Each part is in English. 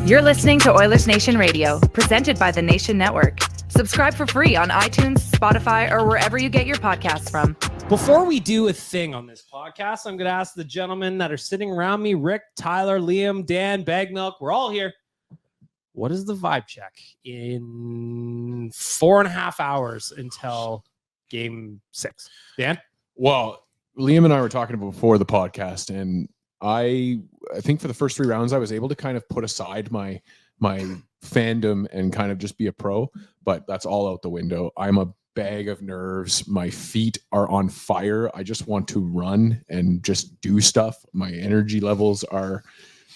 You're listening to Oilersnation Radio, presented by the Nation Network. Subscribe for free on iTunes, Spotify, or wherever you get your podcasts from. Before we do a thing on this podcast, I'm going to ask the gentlemen that are sitting around me, Rick, Tyler, Liam, Dan, Baggedmilk, we're all here. What is the vibe check in 4.5 hours until Game 6? Dan? Well, Liam and I were talking about before the podcast, and I think for the first 3 rounds, I was able to kind of put aside my fandom and kind of just be a pro, but that's all out the window. I'm a bag of nerves. My feet are on fire. I just want to run and just do stuff. My energy levels are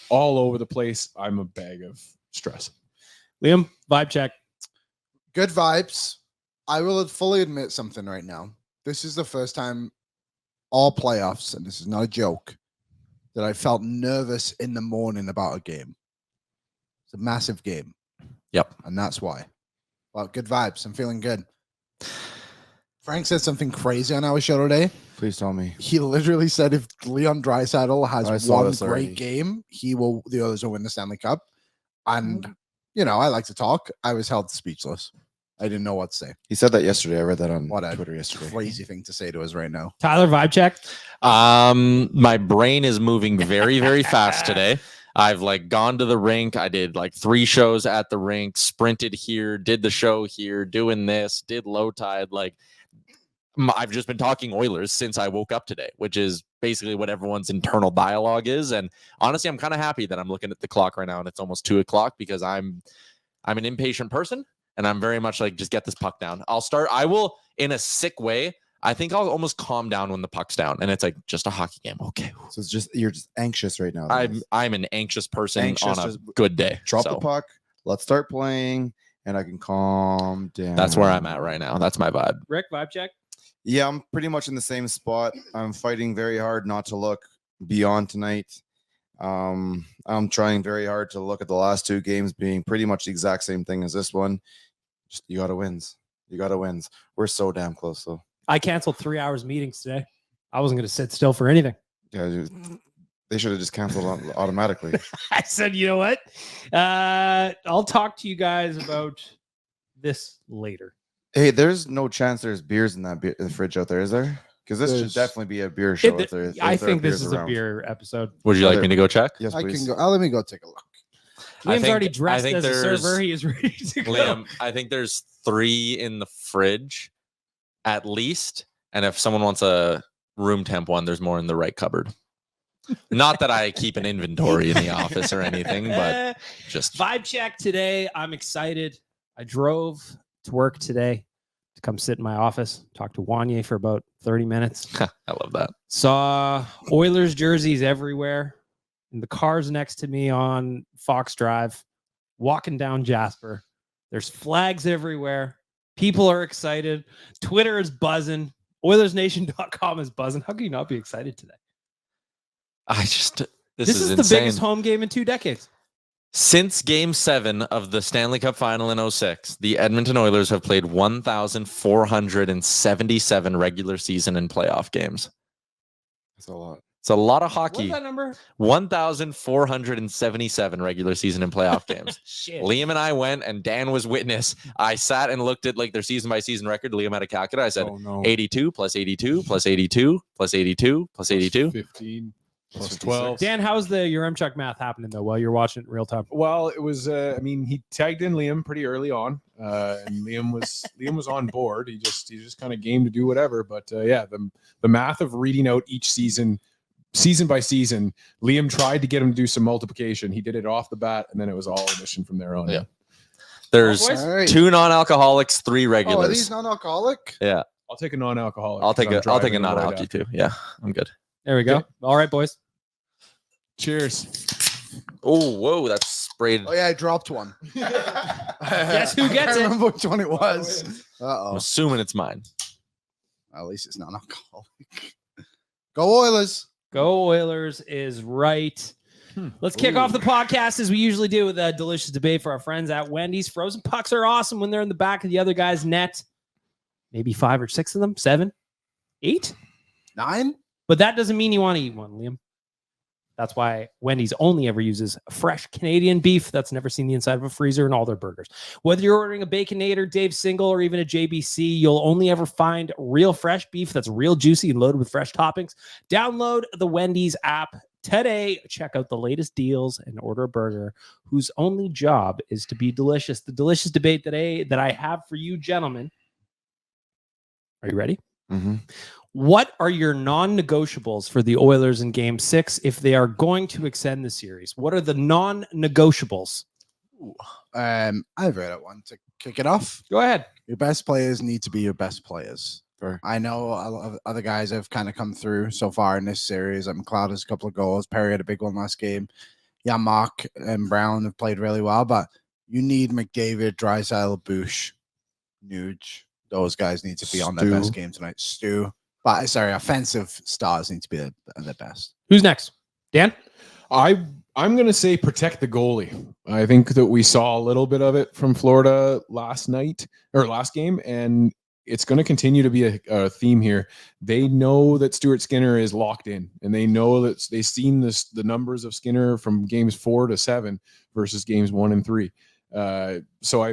all over the place. I'm a bag of stress. Liam, vibe check. Good vibes. I will fully admit something right now. This is the first time all playoffs, and this is not a joke, that I felt nervous in the morning about a game. It's a massive game. Yep. And that's why. Well, good vibes. I'm feeling good. Frank said something crazy on our show today. Please tell me. He literally said if Leon Draisaitl has one great already. game, the others will win the Stanley Cup. And, I like to talk. I was held speechless. I didn't know what to say. He said that yesterday. I read that on What a Twitter yesterday. crazy thing to say to us right now. Tyler, vibe check. My brain is moving very, very fast today. I've gone to the rink. I did 3 shows at the rink, sprinted here, did the show here, doing this, did low tide. I've just been talking Oilers since I woke up today, which is basically what everyone's internal dialogue is. And honestly, I'm kind of happy that I'm looking at the clock right now and it's almost 2:00 because I'm an impatient person. And I'm very much just get this puck down. I will, in a sick way, I think I'll almost calm down when the puck's down. And it's just a hockey game. Okay. So you're just anxious right now. I'm an anxious person on a good day. Drop the puck. Let's start playing. And I can calm down. That's where I'm at right now. That's my vibe. Rick, vibe check. Yeah, I'm pretty much in the same spot. I'm fighting very hard not to look beyond tonight. I'm trying very hard to look at the last 2 games being pretty much the exact same thing as this one. Just you got to wins. You got to wins. We're so damn close, though. I canceled 3 hours meetings today. I wasn't going to sit still for anything. Yeah, dude, they should have just canceled automatically. I said, you know what? I'll talk to you guys about this later. Hey, there's no chance there's beers in the fridge out there, is there? Because this should definitely be a beer show. I think this is a beer episode. Would you like me to go check? Yes, I please. can go. Let me go take a look. Liam's already dressed as a server. He is ready to go. Liam, I think there's 3 in the fridge at least. And if someone wants a room temp one, there's more in the right cupboard. Not that I keep an inventory in the office or anything, but just vibe check today. I'm excited. I drove to work today to come sit in my office, talk to Wanye for about 30 minutes. I love that. Saw Oilers jerseys everywhere. In the cars next to me on Fox Drive, walking down Jasper. There's flags everywhere. People are excited. Twitter is buzzing. Oilersnation.com is buzzing. How can you not be excited today? This is the biggest home game in 2 decades. Since Game 7 of the Stanley Cup Final in 2006, the Edmonton Oilers have played 1,477 regular season and playoff games. That's a lot. It's a lot of hockey. What's that number? 1,477 regular season and playoff games. Shit. Liam and I went, and Dan was witness. I sat and looked at their season by season record. Liam had a calculator. I said 82 plus 82 plus 82 plus 82 plus 82. 15 plus 12. Dan, how's the Yaremchuk math happening though while you're watching it in real time? Well, it was. He tagged in Liam pretty early on, and Liam was on board. He just kind of game to do whatever. But the math of reading out each season by season, Liam tried to get him to do some multiplication. He did it off the bat, and then it was all addition from there on. Yeah. There's 2 non-alcoholics, 3 regulars. Oh, are these non-alcoholic? Yeah. I'll take a non-alcoholic. I'll take a non-alky too. Yeah, I'm good. There we go. Okay. All right, boys. Cheers. Oh, whoa, that's sprayed. Oh, yeah, I dropped one. Guess who gets I it? remember which one it was. I'm Uh-oh. assuming it's mine. At least it's not alcoholic. Go Oilers. Go Oilers is right. Let's kick off the podcast as we usually do with a delicious debate for our friends at Wendy's. Frozen pucks are awesome when they're in the back of the other guy's net. Maybe 5 or 6 of them, 7, 8, 9. But that doesn't mean you want to eat one, Liam. That's why Wendy's only ever uses fresh Canadian beef that's never seen the inside of a freezer in all their burgers. Whether you're ordering a Baconator, Dave Single, or even a JBC, you'll only ever find real fresh beef that's real juicy and loaded with fresh toppings. Download the Wendy's app today. Check out the latest deals and order a burger whose only job is to be delicious. The delicious debate today that I have for you, gentlemen. Are you ready? Mm-hmm. What are your non-negotiables for the Oilers in Game 6 if they are going to extend the series? What are the non-negotiables? I've read it one to kick it off. Go ahead. Your best players need to be your best players. Fair. I know a lot of other guys have kind of come through so far in this series. McLeod has a couple of goals. Perry had a big one last game. Yeah, Mark and Brown have played really well, but you need McDavid, Draisaitl, Bush, Nuge. Those guys need to be on their best game tonight. Stu. But sorry, offensive stars need to be the best. Who's next? Dan? I'm going to say protect the goalie. I think that we saw a little bit of it from Florida last game, and it's going to continue to be a theme here. They know that Stuart Skinner is locked in, and they know that they've seen the numbers of Skinner from games 4 to 7 versus games 1 and 3. So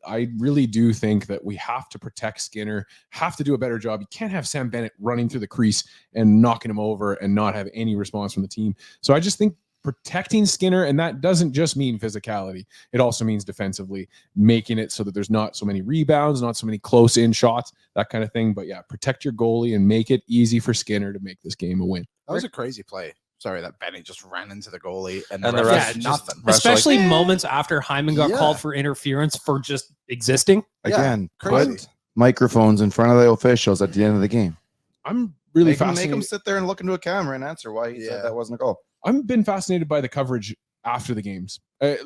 I really do think that we have to protect Skinner, have to do a better job. You can't have Sam Bennett running through the crease and knocking him over and not have any response from the team. So I just think protecting Skinner, and that doesn't just mean physicality. It also means defensively, making it so that there's not so many rebounds, not so many close-in shots, that kind of thing. But yeah, protect your goalie and make it easy for Skinner to make this game a win. That was a crazy play. Sorry, that Bennett just ran into the goalie and And the the ref ref did just- nothing. Especially moments after Hyman got called for interference for just existing. Again, crazy. put microphones in front of the officials at the end of the game. I'm really Make fascinated. them sit there and look into a camera and answer why he said that wasn't a goal. I've been fascinated by the coverage after the games. I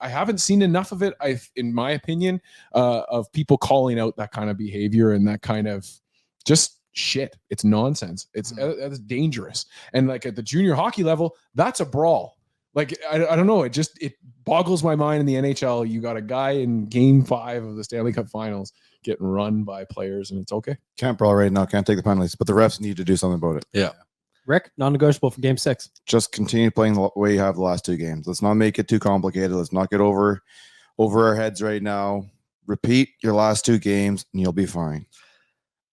haven't seen enough of it. In my opinion, of people calling out that kind of behavior and that kind of just shit. It's nonsense. It's that's dangerous. And like at the junior hockey level, that's a brawl. Like I don't know. It boggles my mind in the NHL. You got a guy in Game 5 of the Stanley Cup Finals getting run by players, and it's okay. Can't brawl right now. Can't take the penalties, but the refs need to do something about it. Yeah. Rick, non-negotiable for Game 6. Just continue playing the way you have the last 2 games. Let's not make it too complicated. Let's not get over our heads right now. Repeat your last 2 games, and you'll be fine.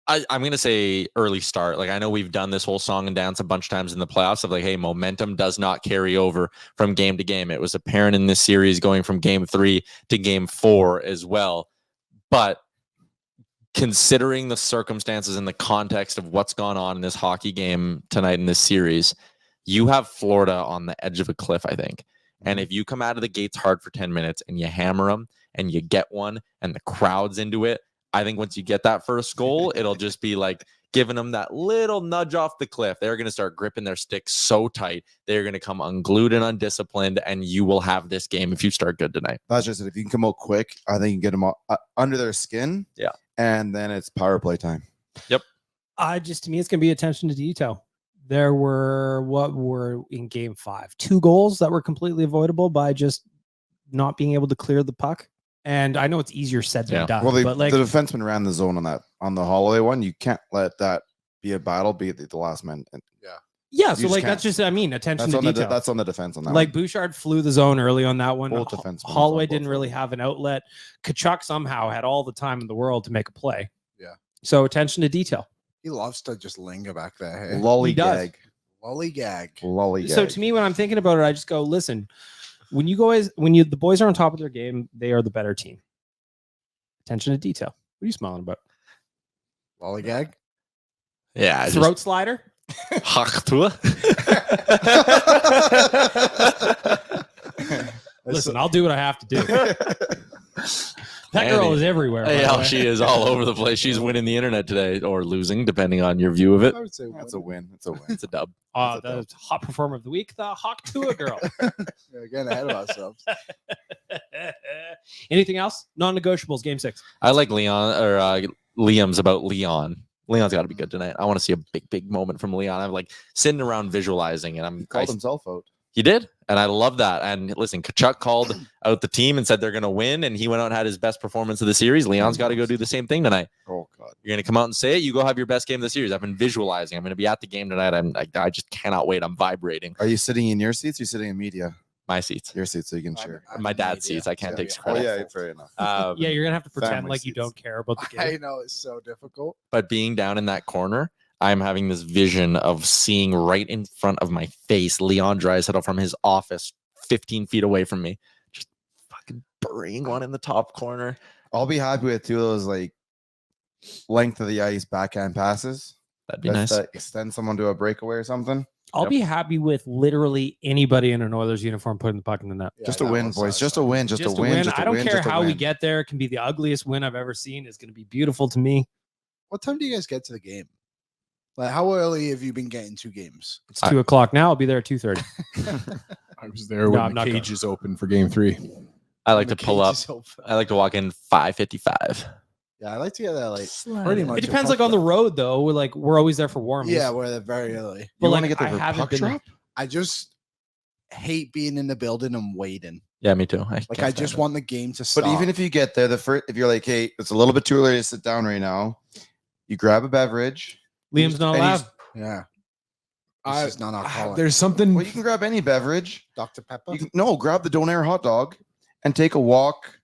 I'm going to say early start. Like, I know we've done this whole song and dance a bunch of times in the playoffs of like, hey, momentum does not carry over from game to game. It was apparent in this series going from game 3 to game 4 as well. But considering the circumstances and the context of what's gone on in this hockey game tonight in this series, you have Florida on the edge of a cliff, I think. And if you come out of the gates hard for 10 minutes and you hammer them and you get one and the crowd's into it, I think once you get that first goal, it'll just be like giving them that little nudge off the cliff. They're going to start gripping their sticks so tight. They're going to come unglued and undisciplined, and you will have this game if you start good tonight. That's just it. If you can come out quick, I think you can get them under their skin. Yeah. And then it's power play time. Yep. To me, it's going to be attention to detail. There were in Game 5, 2 goals that were completely avoidable by just not being able to clear the puck. And I know it's easier said than done. Well, but like the defenseman ran the zone on the Holiday one. You can't let that be a battle, be the last man. yeah. So just like can't. that's just attention That's to on detail. that's on the defense on that. Like one. Bouchard flew the zone early on that one. Both defensemen. Holloway Both didn't really have an outlet. Kachuk somehow had all the time in the world to make a play. Yeah. So attention to detail. He loves to just linger back there. Hey? Lollygag. Lollygag. So to me, when I'm thinking about it, I just go, listen, when the boys are on top of their game, they are the better team. Attention to detail. What are you smiling about? Lollygag. Yeah. Throat slider? Listen, I'll do what I have to do. That girl is everywhere. by the Yeah, way. she is all over the place. She's winning the internet today, or losing, depending on your view of it. I would say That's a win. It's a win. It's a dub. The hot performer of the week, the Hawk Tua girl. We're getting ahead of ourselves. Anything else? Non-negotiables, Game 6. I like Liam's about Leon. Leon's got to be good tonight. I want to see a big moment from Leon. I'm like sitting around visualizing, and He called himself out. He did, and I love that. And listen, Kachuk called out the team and said they're going to win, and he went out and had his best performance of the series. Leon's got to go do the same thing tonight. Oh God, you're going to come out and say it. You go have your best game of the series. I've been visualizing. I'm going to be at the game tonight. I just cannot wait. I'm vibrating. are you sitting in your seats? Or are you sitting in media? My seats, Your seats, so you can cheer. my dad's seats. I can't take credit. Oh yeah, fair enough. Yeah, you're gonna have to pretend Family like you seats. don't care about the I game. know it's so difficult. But being down in that corner, I'm having this vision of seeing right in front of my face Leon Draisaitl from his office 15 feet away from me, just fucking burying one in the top corner. I'll be happy with 2 of those like length of the ice backhand passes. That'd be nice. That extend someone to a breakaway or something. I'll be happy with literally anybody in an Oilers uniform putting the puck in the net. Yeah, Just a that win, was boys. Just a fun. win. Just a win. Just a I don't win, care just a how we win. get there. It can be the ugliest win I've ever seen. It's going to be beautiful to me. What time do you guys get to the game? Like, how early have you been getting to games? It's 2:00 now. I'll be there at 2:30. I was there when I'm the not cage is open for game 3. I like The to pull cage up. is open. I like to walk in 5:55. Yeah, I like to get there like pretty much. It depends, like on the road though. We're always there for warm. Yeah, we're there very early. but You like wanna get there I for haven't puck been. drop? I just hate being in the building and waiting. Yeah, me too. Like I just want the game to But start. even if you get there, if you're like, hey, it's a little bit too early to sit down right now, you grab a beverage. Liam's not and allowed. yeah, I- this is not alcoholic. There's something. Well, you can grab any beverage. Dr. Pepper. Grab the Donair hot dog and take a walk.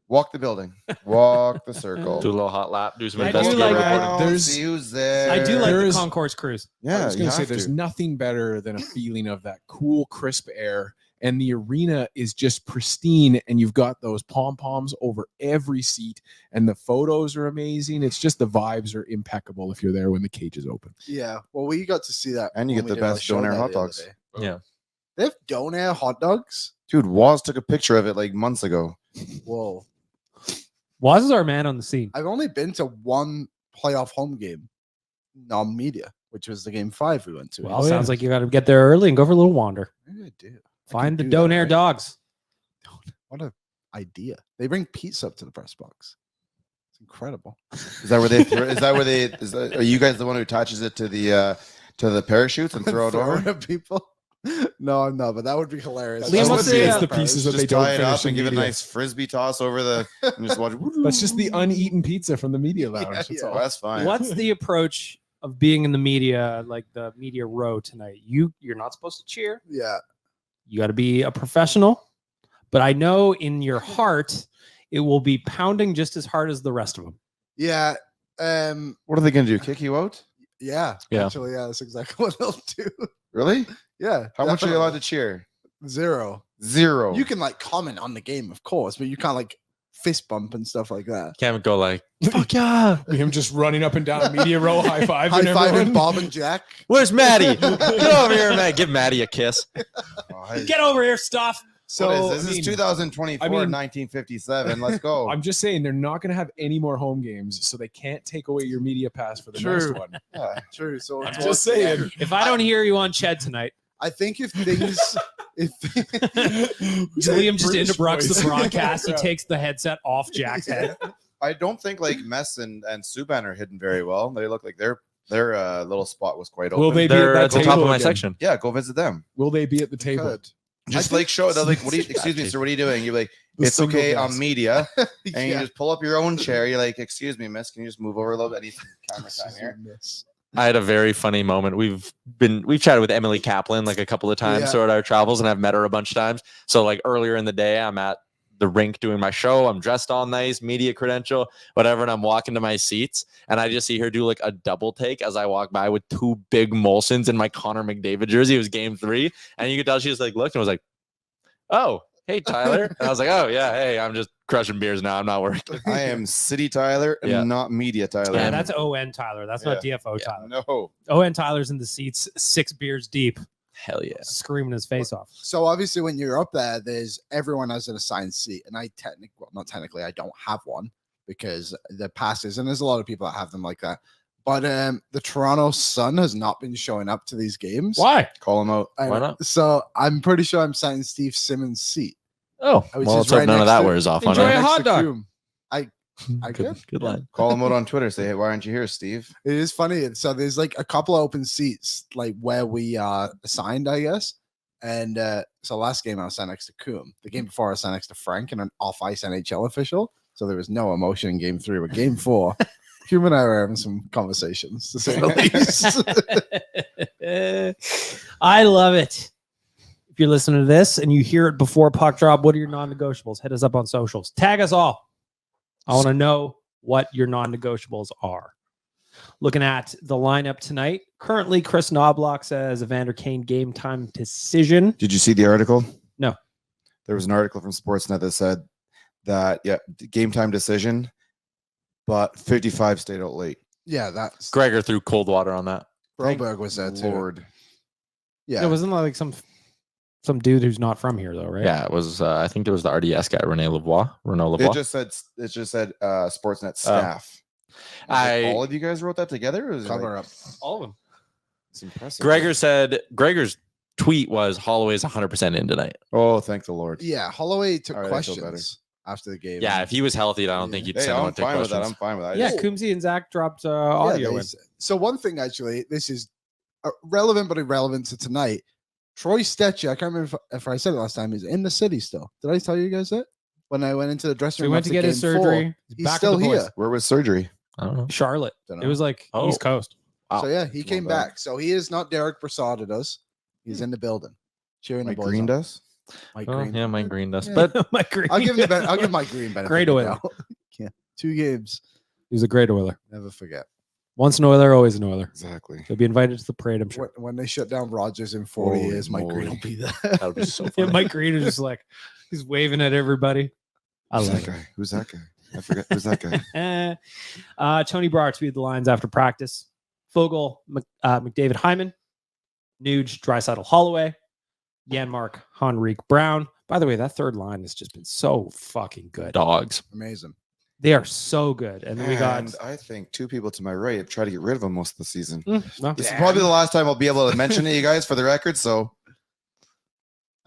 Walk the building. Walk the circle. do a little hot lap, do some I do investigative like- reporting. There's- see who's there. I do like There the is- concourse cruise. Yeah, I was going you to say have there's to. nothing better than a feeling of that cool, crisp air, and the arena is just pristine, and you've got those pom poms over every seat, and the photos are amazing. It's just the vibes are impeccable if you're there when the cage is open. Yeah, well, we got to see that, And you when get we the did our best show Donair there hot the other dogs. day. Yeah. They have Donair hot dogs. Dude, Waz took a picture of it like months ago. Whoa, Waz is our man on the scene. I've only been to one playoff home game, non-media, which was the game 5 we went to. Well, sounds like you got to get there early and go for a little wander. Maybe I do. Find the do that, Donair right? dogs. What a idea! They bring pizza up to the press box. It's incredible. Is that where they? Are you guys the one who attaches it to the parachutes and throw it over? at people. No, I'm not, but that would be hilarious. Liam, what's the- it's the pieces that Just they don't tie it finish up in and give it a media. nice frisbee toss over the and just watch. That's just the uneaten pizza from the media lounge. Yeah, That's yeah. all. That's fine. What's the approach of being in the media, like the media row tonight? You're not supposed to cheer. Yeah, You got to be a professional. But I know in your heart, it will be pounding just as hard as the rest of them. yeah, What are they going to do? Kick you out? yeah. Yeah. Actually, yeah, that's exactly what they'll do. Really? Yeah. How much are you definitely. allowed to cheer? 0. 0. You can like comment on the game, of course, but you can't like fist bump and stuff like that. Can't go like, fuck yeah. Him just running up and down media row, high five, High everyone. fiving Bob and Jack. Where's Maddie? Get over here, Matt. Give Maddie a kiss. Get over here, stuff. So what is this? This is 2024, 1957. Let's go. I'm just saying they're not going to have any more home games, so they can't take away your media pass for the next True. one. Yeah. true. So I'm just saying. If I don't hear you on Ched tonight, I think if things, if Liam just British interrupts voice. the broadcast. He Yeah. takes the headset off Jack's head. I don't think like Mess and Subban are hidden very well. They look like their little spot was quite open. Will they be They're at at that the top table of my again? section. Yeah, go visit them. Will they be at the table? could. Just I like show. They're like, what do you? Excuse me, sir. What are you doing? You're like, The it's single okay. desk. I'm media, and you Yeah. just pull up your own chair. You're like, excuse me, miss. Can you just move over a little bit? I need some camera time here. I had a very funny moment. We've chatted with Emily Kaplan like a couple of times Yeah. throughout our travels, and I've met her a bunch of times. So like earlier in the day, I'm at the rink doing my show. I'm dressed all nice, media credential, whatever, and I'm walking to my seats, and I just see her do like a double take as I walk by with 2 big Molsons in my Connor McDavid jersey. It was game 3, and you could tell she just like looked and was like, "Oh, hey Tyler," and I was like, "Oh yeah, hey, I'm just crushing beers now. I'm not working." I am City Tyler and Yeah. not Media Tyler. Yeah, that's ON Tyler. That's not DFO Tyler. No. ON Tyler's in the seats, 6 beers deep, Hell yeah. screaming his face off. So obviously, when you're up there, everyone has an assigned seat, and not technically, I don't have one because the passes, and there's a lot of people that have them like that. But the Toronto Sun has not been showing up to these games. Why? Call him out. I Why know. not? So I'm pretty sure I'm signing Steve Simmons' seat. Oh, Which well, is let's hope right none of next that to- wears off on Enjoy it. a Next hot to dog. Kuhn. I Good, could. good line. Call him out on Twitter. Say, hey, why aren't you here, Steve? It is funny. So there's like a couple of open seats, like where we are assigned, I guess. And so last game I was sat next to Coom. The game before I was sat next to Frank and an off-ice NHL official. So there was no emotion in game 3. But game 4, Coom and I were having some conversations, to say the least. I love it. If you're listening to this and you hear it before puck drop, what are your non-negotiables? Hit us up on socials. Tag us all. I want to know what your non-negotiables are. Looking at the lineup tonight, currently Chris Knobloch says Evander Kane game time decision. Did you see the article? No. There was an article from Sportsnet that said that, game time decision, but 55 stayed out late. Yeah, that's Gregor threw cold water on that. Broberg was there too. Lord. Yeah, It wasn't like some dude who's not from here though, right? Yeah, it was. I think it was the RDS guy, Renaud Lavoie. It just said Sportsnet staff. All of you guys wrote that together? Or was it cover up. All of them. It's impressive. Gregor's tweet was Holloway's 100% in tonight. Oh, thank the Lord. Yeah, Holloway took All right, I feel questions after the game. Yeah, if he was healthy, I don't think you'd Hey, send him I'm to take fine with that. questions. I'm fine with that. Yeah, Coombsy and Zach dropped audio in. So one thing, actually, this is relevant but irrelevant to tonight. Troy Stetcher, I can't remember if I said it last time, is in the city still. Did I tell you guys that? When I went into the dressing So room, he went to after get his game 4, surgery. he's Back still with the boys. here. Where was surgery? I don't know. Charlotte. Dunno. It was like Oh. East Coast. So yeah, he came Well done. back. So he is not Derek Brassard us. He's in the building, cheering Mike the boys Green on. does? Mike Oh, Green. yeah, Mike Green does. Yeah. But My green. I'll give him the I'll give Mike Green benefit. Great of the Oiler. doubt. Yeah, 2 games. He was a great Oiler. Never forget. Once an Oiler, always an Oiler. Exactly. He'll be invited to the parade, I'm sure. When they shut down Rogers in 40 Holy years, Mike Green moly. will be there. that would be so Yeah, funny. Mike Green is just like, he's waving at everybody. I Who's love that guy? Who's that guy? I forget. Who's that guy? it. Tony Brar tweeted the lines after practice. Fogle, McDavid Hyman, Nuge, Draisaitl Holloway, Janmark, Henrique Brown. By the way, that third line has just been so fucking good. Dogs. Amazing. They are so good. And then we got And I think 2 people to my right have tried to get rid of him most of the season. well, This is probably the last time I'll be able to mention it, you guys, for the record. So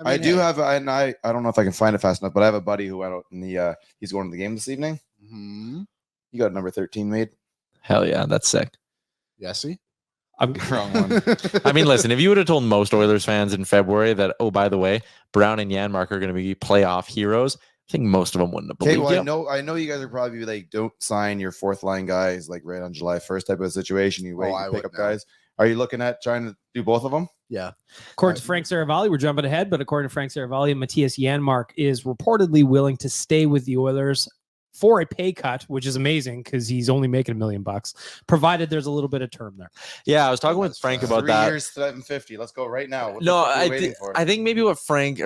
I do have, and I don't know if I can find it fast enough, but I have a buddy who went out in the, he's going to the game this evening. Mhm. You got number 13 made. Hell yeah, that's sick. Yesy. I'm, Wrong one. I mean, listen, if you would have told most Oilers fans in February that, oh, by the way, Brown and Janmark are going to be playoff heroes, I think most of them wouldn't have Okay, believed well, you. I know you guys are probably like, don't sign your 4th line guys like right on July 1st type of situation. You wait, I and pick would up now. guys. Are you looking at trying to do both of them? Yeah. according to Frank Saravalli, we're jumping ahead, but according to Frank Saravalli, Matthias Janmark is reportedly willing to stay with the Oilers for a pay cut, which is amazing because he's only making $1 million, provided there's a little bit of term there. Yeah, I was talking with That's Frank fair. about 3 that. years, 750. Let's go right now. What the No, fuck are we waiting I think maybe what Frank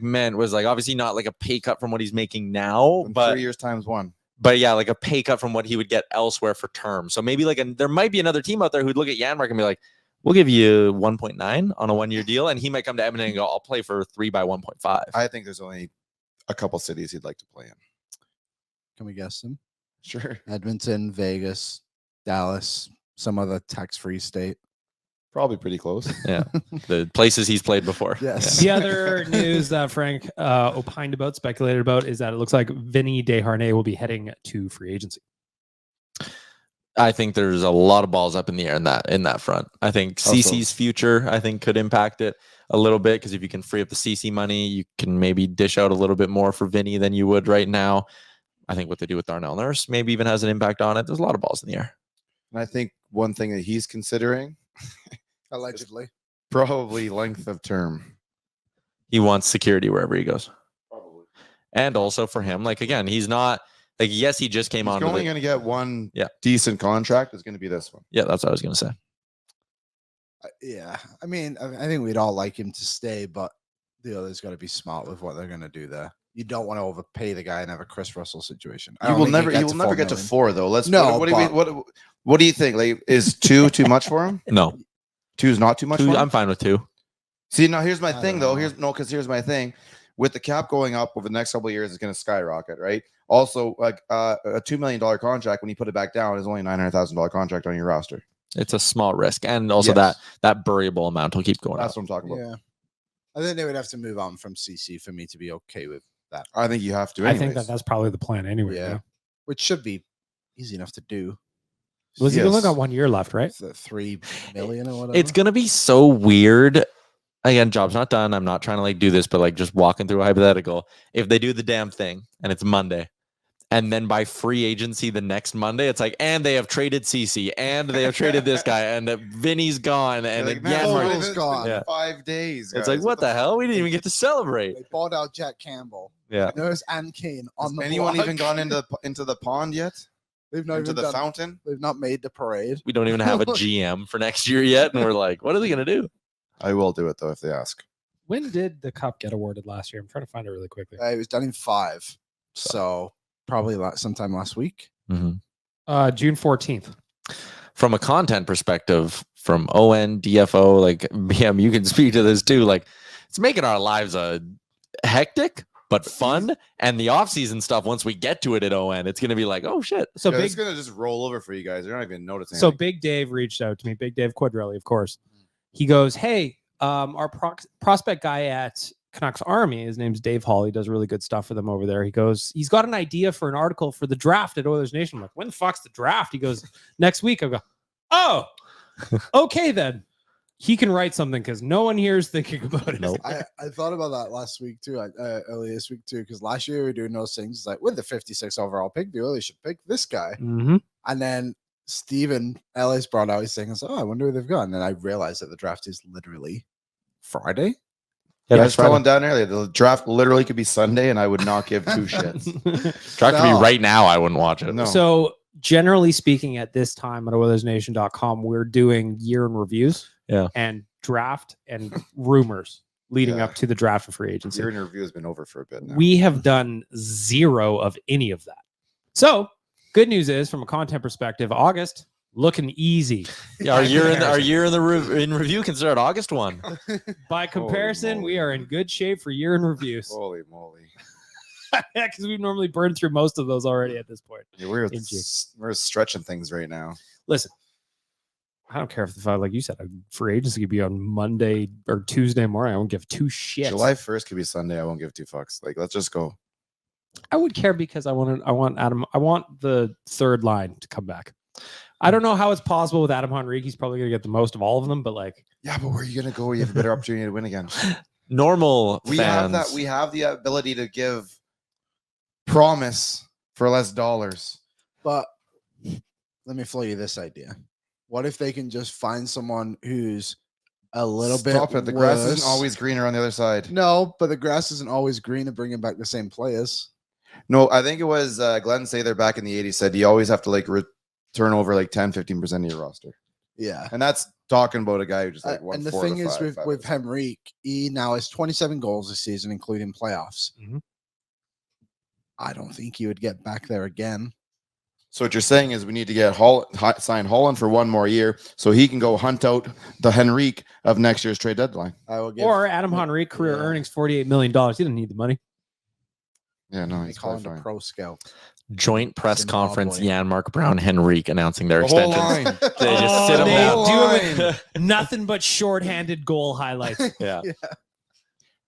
meant was like obviously not like a pay cut from what he's making now, In but 3 years times 1. but yeah, like a pay cut from what he would get elsewhere for term. So maybe like there might be another team out there who'd look at Janmark and be like, we'll give you 1.9 on a 1-year deal, and he might come to Edmonton and go, I'll play for 3 by 1.5. I think there's only a couple cities he'd like to play in. Can we guess them? Sure. Edmonton, Vegas, Dallas, some other tax-free state. Probably pretty close. Yeah, the places he's played before. Yes. The other news that Frank opined about, speculated about, is that it looks like Vinny Desharnais will be heading to free agency. I think there's a lot of balls up in the air in that front. I think Also- CC's future, I think, could impact it a little bit because if you can free up the CC money, you can maybe dish out a little bit more for Vinny than you would right now. I think what they do with Darnell Nurse maybe even has an impact on it. There's a lot of balls in the air. And I think one thing that he's considering, Allegedly. probably length of term. He wants security wherever he goes. Probably. And also for him, like, again, he's not like, yes, he just came He's on. only going to get one Yeah. decent contract. It's going to be this one. Yeah, that's what I was going to say. Yeah. I mean, I think we'd all like him to stay, but the others got to be smart with what they're going to do there. You don't want to overpay the guy and have a Chris Russell situation. I You don't will think never. he'd You will never get to 4 4 though. Let's. No, What do you think? Like, is 2 too much for him? No, 2 is not too much. two, For him? I'm fine with 2. See, now here's my I thing don't though. know. Here's my thing. With the cap going up over the next couple of years, it's going to skyrocket, right? Also, like a $2 million contract when you put it back down is only a $900,000 contract on your roster. It's a small risk. And also Yes. that buriable amount will keep going That's up. what I'm talking about. Yeah. I think they would have to move on from CC for me to be okay with that. I think you have to. I Anyways. think that's probably the plan anyway. Yeah. Yeah. Which should be easy enough to do. Was he only Yes. got 1 year left, right? It's the 3 million or whatever. It's going to be so weird again, job's not done. I'm not trying to like do this, but like just walking through a hypothetical. If they do the damn thing and it's Monday, and then by free agency the next Monday, it's like, and they have traded CC, and they have traded this guy, and Vinny's gone, and Like, again, man, Mark- it's gone. been Yeah. 5 days. it's guys. like, what the hell? We didn't even get to celebrate. They bought out Jack Campbell. Yeah. Nurse and Kane on Has the anyone block. even gone into the pond yet? They've not Into even the done, fountain? They've not made the parade. We don't even have a GM for next year yet, and we're like, what are they gonna do? I will do it though if they ask. When did the cup get awarded last year? I'm trying to find it really quickly. It was done in 5, so probably sometime last week. June 14th. From a content perspective, from ON, DFO, like BM, you can speak to this too. Like, it's making our lives hectic but fun. And the off-season stuff, once we get to it at ON, it's gonna be like, oh shit. So Yeah, big. it's gonna just roll over for you guys. You're not even noticing. So anything. Big Dave reached out to me. Big Dave Quadrelli, of course. He goes, "Hey, our prospect guy at Canucks Army, his name's Dave Hall. He does really good stuff for them over there. He goes, he's got an idea for an article for the draft at Oilers Nation. I'm like, when the fuck's the draft? He goes, next week. I go, oh, okay then. He can write something because no one here is thinking about it. Nope. I thought about that last week too, earlier this week too, because last year we were doing those things. It's like with the 56 overall pick, the Oilers should pick this guy. Mm-hmm. And then Steven Ellis brought out his thing and said, oh, I wonder who they've got. And then I realized that the draft is literally Friday. Yeah, I that's was telling down earlier, the draft literally could be Sunday, and I would not give 2 shits. Draft to be No. right now, I wouldn't watch it. No. So generally speaking, at this time at OilersNation.com, we're doing year in reviews, and draft and rumors leading Yeah. up to the draft and free agency. Your interview has been over for a bit now. We have done 0 of any of that. So good news is, from a content perspective, August looking easy. Yeah, our year in review can start August 1. By comparison, we are in good shape for year in reviews. Holy moly. Because we've normally burned through most of those already at this point. Yeah, we're In June. stretching things right now. Listen, I don't care if like you said, a free agency could be on Monday or Tuesday morning. I won't give 2 shits. July 1st could be Sunday. I won't give 2 fucks. Like, let's just go. I would care because I want the third line to come back. I don't know how it's possible with Adam Henrique. He's probably going to get the most of all of them, but like, Yeah, but where are you gonna go? You have a better opportunity to win again. Normal We fans. have that. We have the ability to give promise for less dollars. But let me flow you this idea. What if they can just find someone who's a little Stop bit it. The grass worse? isn't always greener on the other side. No, but the grass isn't always green and bringing back the same players. No, I think it was Glenn Sather back in the 80s said you always have to like turn over like 10-15% of your roster. Yeah. And that's talking about a guy who just like won And the 4 thing to is 5, with 5. Henrique, he now has 27 goals this season, including playoffs. Mhm. I don't think he would get back there again. So what you're saying is we need to get sign Holland for 1 more year so he can go hunt out the Henrique of next year's trade deadline. I will give. or Adam Henrique, career Yeah. earnings $48 million. He didn't need the money. Yeah, no, They he's call probably him the fine. pro scout. Joint press Zimbabwe. conference, Jan Mark Brown, Henrique announcing their The whole extensions. line. They just sit Oh, them they down. do it with nothing but shorthanded goal highlights. Yeah.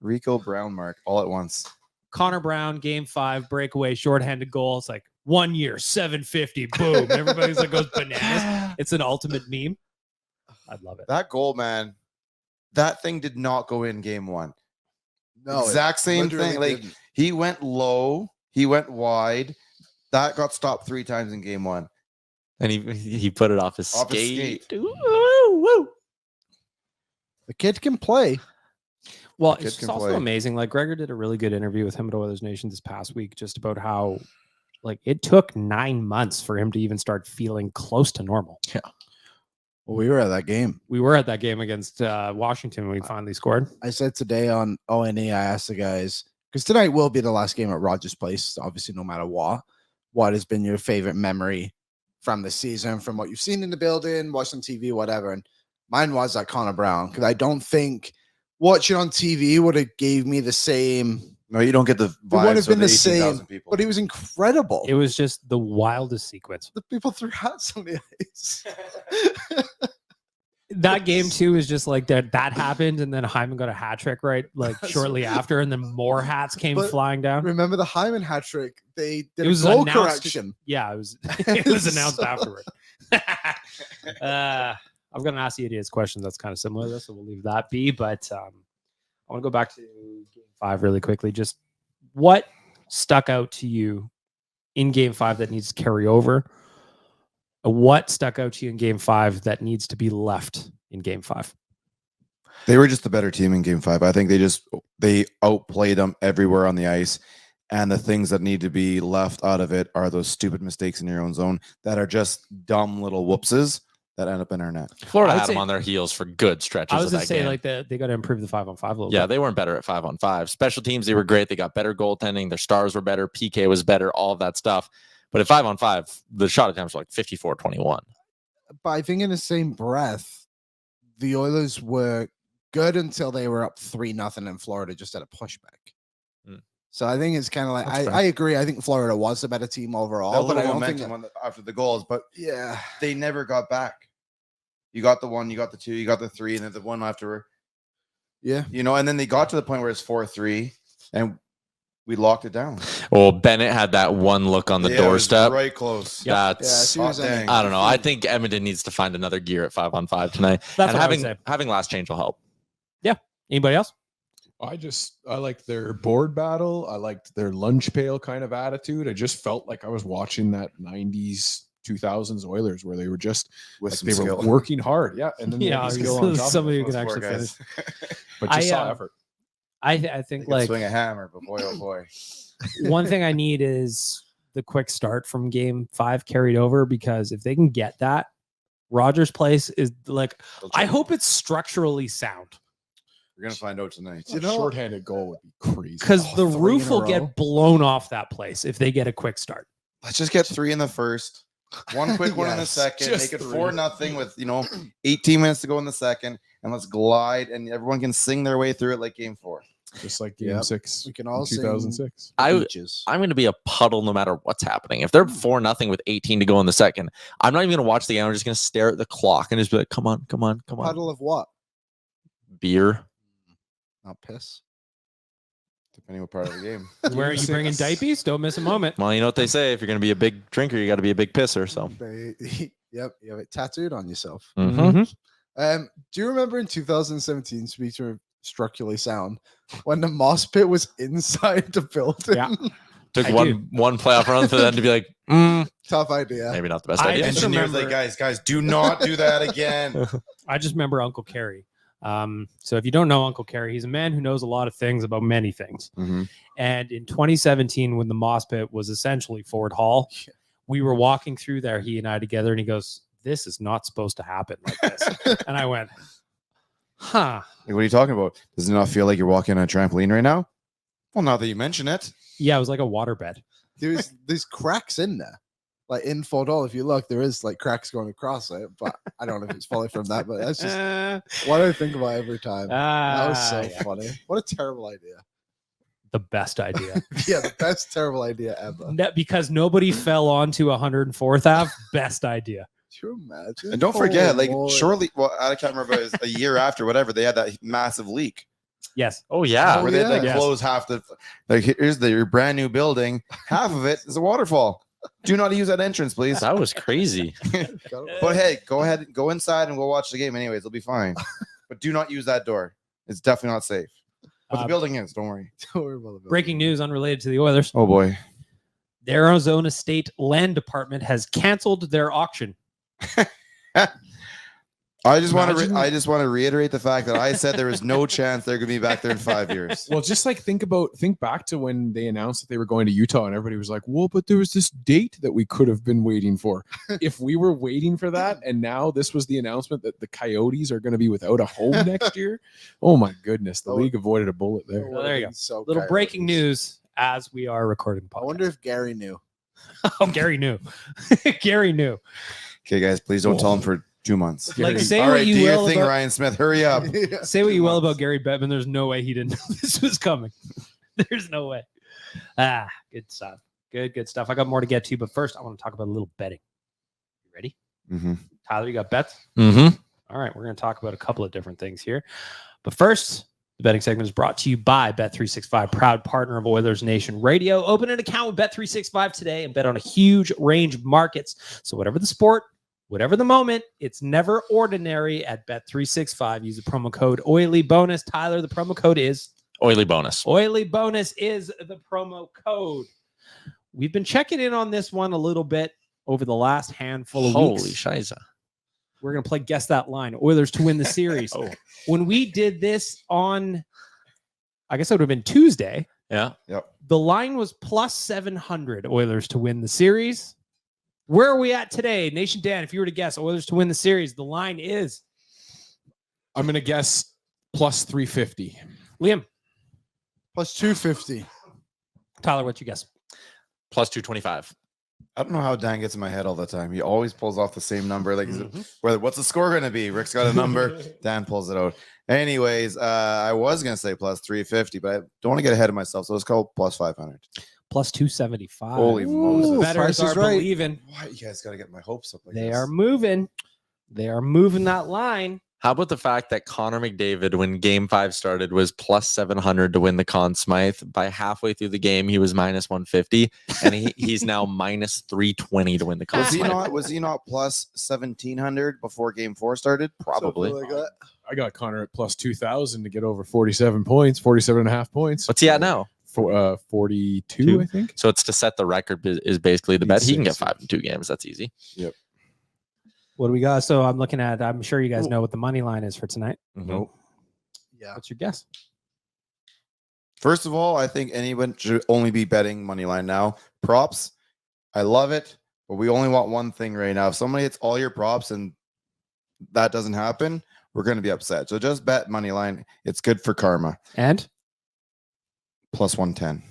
Rico Brown mark all at once. Connor Brown, game 5, breakaway, shorthanded goal. It's like 1 year, 750, boom. Everybody's like goes bananas. It's an ultimate meme. I'd love it. That goal, man, that thing did not go in game 1. No, it Exact same literally thing. Like didn't. he went low, he went wide. That got stopped 3 times in game 1. And he put it off his Off his skate. skate. Woo, woo. The kid can play. Well, The kid it's can also play. amazing. Like Gregor did a really good interview with him at Oilers Nation this past week, just about how like it took 9 months for him to even start feeling close to normal. Well, we were at that game. We were at that game against Washington when we finally scored. I said today on ONE, I asked the guys, because tonight will be the last game at Rogers Place, obviously, no matter what has been your favorite memory from the season, from what you've seen in the building, watched on TV, whatever. And mine was that Connor Brown, because I don't think watching on TV would have gave me the same, No, you don't get the vibes. wouldn't have been of the same, 18,000 people. but he was incredible. It was just the wildest sequence. The people threw hats on the ice. That game too is just like that happened, and then Hyman got a hat trick like That's shortly after, and then more hats came But flying down. Remember the Hyman hat trick? They did It was a goal announced- correction. Yeah, it was. It was announced So- afterward. I'm gonna ask the idiots questions. That's kind of similar to this, so we'll leave that be. But I want to go back to Game 5 really quickly. Just what stuck out to you in Game 5 that needs to carry over? What stuck out to you in Game 5 that needs to be left in Game 5? They were just the better team in Game 5. I think they outplayed them everywhere on the ice. And the things that need to be left out of it are those stupid mistakes in your own zone that are just dumb little whoopses that end up in our net. Florida I'd had them say- on their heels for good stretches. I was of going that to say, game. like, they got to improve the 5-on-5 a little Yeah, bit. they weren't better at 5-on-5. Special teams, they were great. They got better goaltending. Their stars were better. PK was better. All of that stuff. But at 5-on-5, the shot attempts were like 54-21. But I think in the same breath, the Oilers were good until they were up 3-0 and Florida just had a pushback. So I think it's kind of like I agree. I think Florida was a better team overall, but I don't think after the goals, but yeah, they never got back. You got the 1, you got the 2, you got the 3, and then the 1 afterward. yeah. And then they got to the point where it's 4-3, and we locked it down. Well, Bennett had that one look on the Yeah, it was doorstep. right close. That's she was hot dang. I don't know. I think Edmonton needs to find another gear at 5-on-5 tonight. That's and what I would say. having last change will help. Anybody else? I liked their board battle. I liked their lunch pail kind of attitude. I just felt like I was watching that 90s, 2000s Oilers where they were just With like some they skill. were working hard. Yeah. And then they Yeah, had skill on top of somebody it. who can Those actually poor finish. guys. But just saw I, effort. I They think could like swing a hammer, but boy, oh boy. one thing I need is the quick start from Game 5 carried over, because if they can get that, Rogers Place is like, I hope it's structurally sound, We're gonna find out tonight. A shorthanded goal would be crazy. because the 3 roof in a will row. get blown off that place if they get a quick start. Let's just get 3 in the first, 1 quick one in the Yes, second, just make it 3. 4-0 with 18 minutes to go in the second, and let's glide, and everyone can sing their way through it like Game 4. Just like Game Yep. 6 We can in all sing 2006. I'm going to be a puddle no matter what's happening. If they're 4-0 with 18 to go in the second, I'm not even going to watch the game. I'm just going to stare at the clock and just be like, come on. Puddle of what? Beer. Not piss. Depending what part of the game. Where are you bringing diapers? Don't miss a moment. Well, you know what they say. If you're going to be a big drinker, you got to be a big pisser. So, Yep, you have it tattooed on yourself. Mhm. Do you remember in 2017, speaking of structurally sound, when the moss pit was inside the building? Yeah. Took I one playoff run for them to be like, Tough idea. maybe not the best I idea. just Engineers remember- like, guys, do not do that again. I just remember Uncle Kerry. So if you don't know Uncle Kerry, he's a man who knows a lot of things about many things. And in 2017, when the moss pit was essentially Ford Hall, we were walking through there, he and I together, and he goes, "This is not supposed to happen like this." And I went, huh. Like, what are you talking about? Does it not feel like you're walking on a trampoline right now? Well, now that you mention it. Yeah, it was like a waterbed. There's cracks in there. Like in Ford Hall, if you look, there is like cracks going across it, but I don't know if it's falling from that, but that's just what I think about every time. That was so yeah. funny. What a terrible idea. The best idea. Yeah, the best terrible idea ever. Because nobody fell onto 104th Ave. Best idea. Could you imagine? And don't forget, Oh, like, Lord. shortly, well, I can't remember, but it was a year after, whatever, they had that massive leak Yes. Oh, yeah. where they had to Yes. close half the, like, here's your brand new building. Half of it is a waterfall. Do not use that entrance, please. That was crazy. But hey, go ahead, go inside and we'll watch the game anyways. It'll be fine. But do not use that door. It's definitely not safe. But the building is, don't worry. Don't worry about the building. Breaking news unrelated to the Oilers. Oh boy. The Arizona State Land Department has canceled their auction. I just want to Imagine- I just want to reiterate the fact that I said there is no chance they're going to be back there in 5 years. Well, just like think back to when they announced that they were going to Utah, and everybody was like, "Well, but there was this date that we could have been waiting for." If we were waiting for that, and now this was the announcement that the Coyotes are going to be without a home next year, oh my goodness, the league avoided a bullet there. Well, there you go. So Little Coyotes. breaking news as we are recording the podcast. I wonder if Gary knew. Oh, Gary knew. Gary knew. Okay, guys, please don't tell them for 2 months. Like, say All what right, you do your will thing, about- Ryan Smith. Hurry up. Say what you will about Gary Bettman. There's no way he didn't know this was coming. There's no way. Good stuff. Good stuff. I got more to get to, but first I want to talk about a little betting. You ready? Mm-hmm. Tyler, you got bets? Mm-hmm. All right, we're going to talk about a couple of different things here. But first, the betting segment is brought to you by Bet365, proud partner of Oilers Nation Radio. Open an account with Bet365 today and bet on a huge range of markets. So whatever the sport, Whatever the moment, it's never ordinary at Bet365. Use the promo code Oily Bonus. Tyler, the promo code is Oily bonus. Oily Bonus is the promo code. We've been checking in on this one a little bit over the last handful of Holy weeks. shiza. We're going to play Guess That Line. Oilers to win the series. When we did this on, I guess it would have been Tuesday, Yeah. the line was plus 700 Oilers to win the series. Where are we at today? Nation Dan, if you were to guess Oilers to win the series, the line is. I'm going to guess plus 350. Liam. Plus 250. Tyler, what's your guess? Plus 225. I don't know how Dan gets in my head all the time. He always pulls off the same number. Like, what's the score going to be? Rick's got a number. Dan pulls it out. Anyways, I was going to say plus 350, but I don't want to get ahead of myself. So let's go plus 500. Plus 275. Holy Moses. Bettors Price is are right. believing. Why you guys got to get my hopes up? They are moving. They are moving that line. How about the fact that Connor McDavid, when game 5 started, was plus 700 to win the Conn Smythe? By halfway through the game, he was minus 150, and he's now minus 320 to win the Conn Smythe. Was he not plus 1700 before game 4 started? Probably. Something like that. I got Connor at plus 2,000 to get over 47 points, 47 and a half points. What's he at now? 42, I think. So it's to set the record is basically the bet. He can get 6. 5 in 2 games. That's easy. Yep. What do we got? So I'm looking at, I'm sure you guys know what the money line is for tonight. Nope. Yeah. What's your guess? First of all, I think anyone should only be betting money line now. Props, I love it, but we only want one thing right now. If somebody hits all your props and that doesn't happen, we're going to be upset. So just bet money line. It's good for karma. And Plus 110.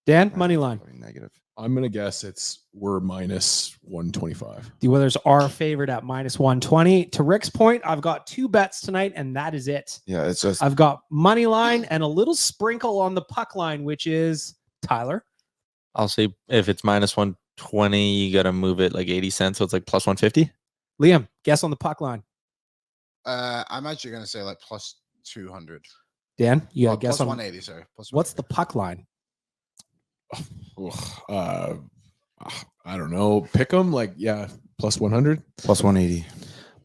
Dan, money line. Negative. I'm going to guess we're minus 125. The Oilers are favored at minus 120. To Rick's point, I've got 2 bets tonight, and that is it. Yeah, it's just I've got money line and a little sprinkle on the puck line, which is Tyler. I'll say if it's minus 120, you got to move it like 80 cents. So it's like plus 150. Liam, guess on the puck line. I'm actually going to say like plus 200. Dan, you got Well, to guess plus on 180, sorry. Plus what's the 180. puck line? I don't know. Pick them plus 100. plus 180.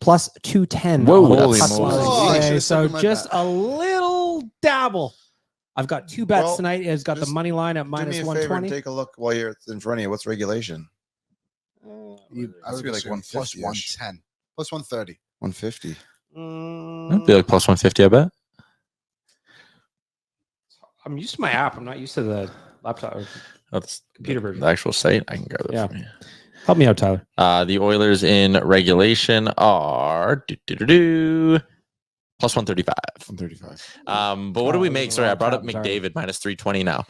Plus 210. Whoa, on the holy puck Moses. line. Oh, I Okay, should've so stuck with my just bet. a little dabble. I've got 2 bets Well, tonight. It's got the just money line at Do minus me a favor and 120. take a look while you're in front of you. What's regulation? I It's would be like assume plus 150-ish. 110. Plus 130. 150. I'd be like plus 150, I bet. I'm used to my app. I'm not used to the laptop or That's computer version. the actual site. I can grab it Yeah. for you. Help me out, Tyler. The Oilers in regulation are plus 135. 135. But what do we Oh, make? this is Sorry, a I long brought up time, sorry. McDavid minus 320 now.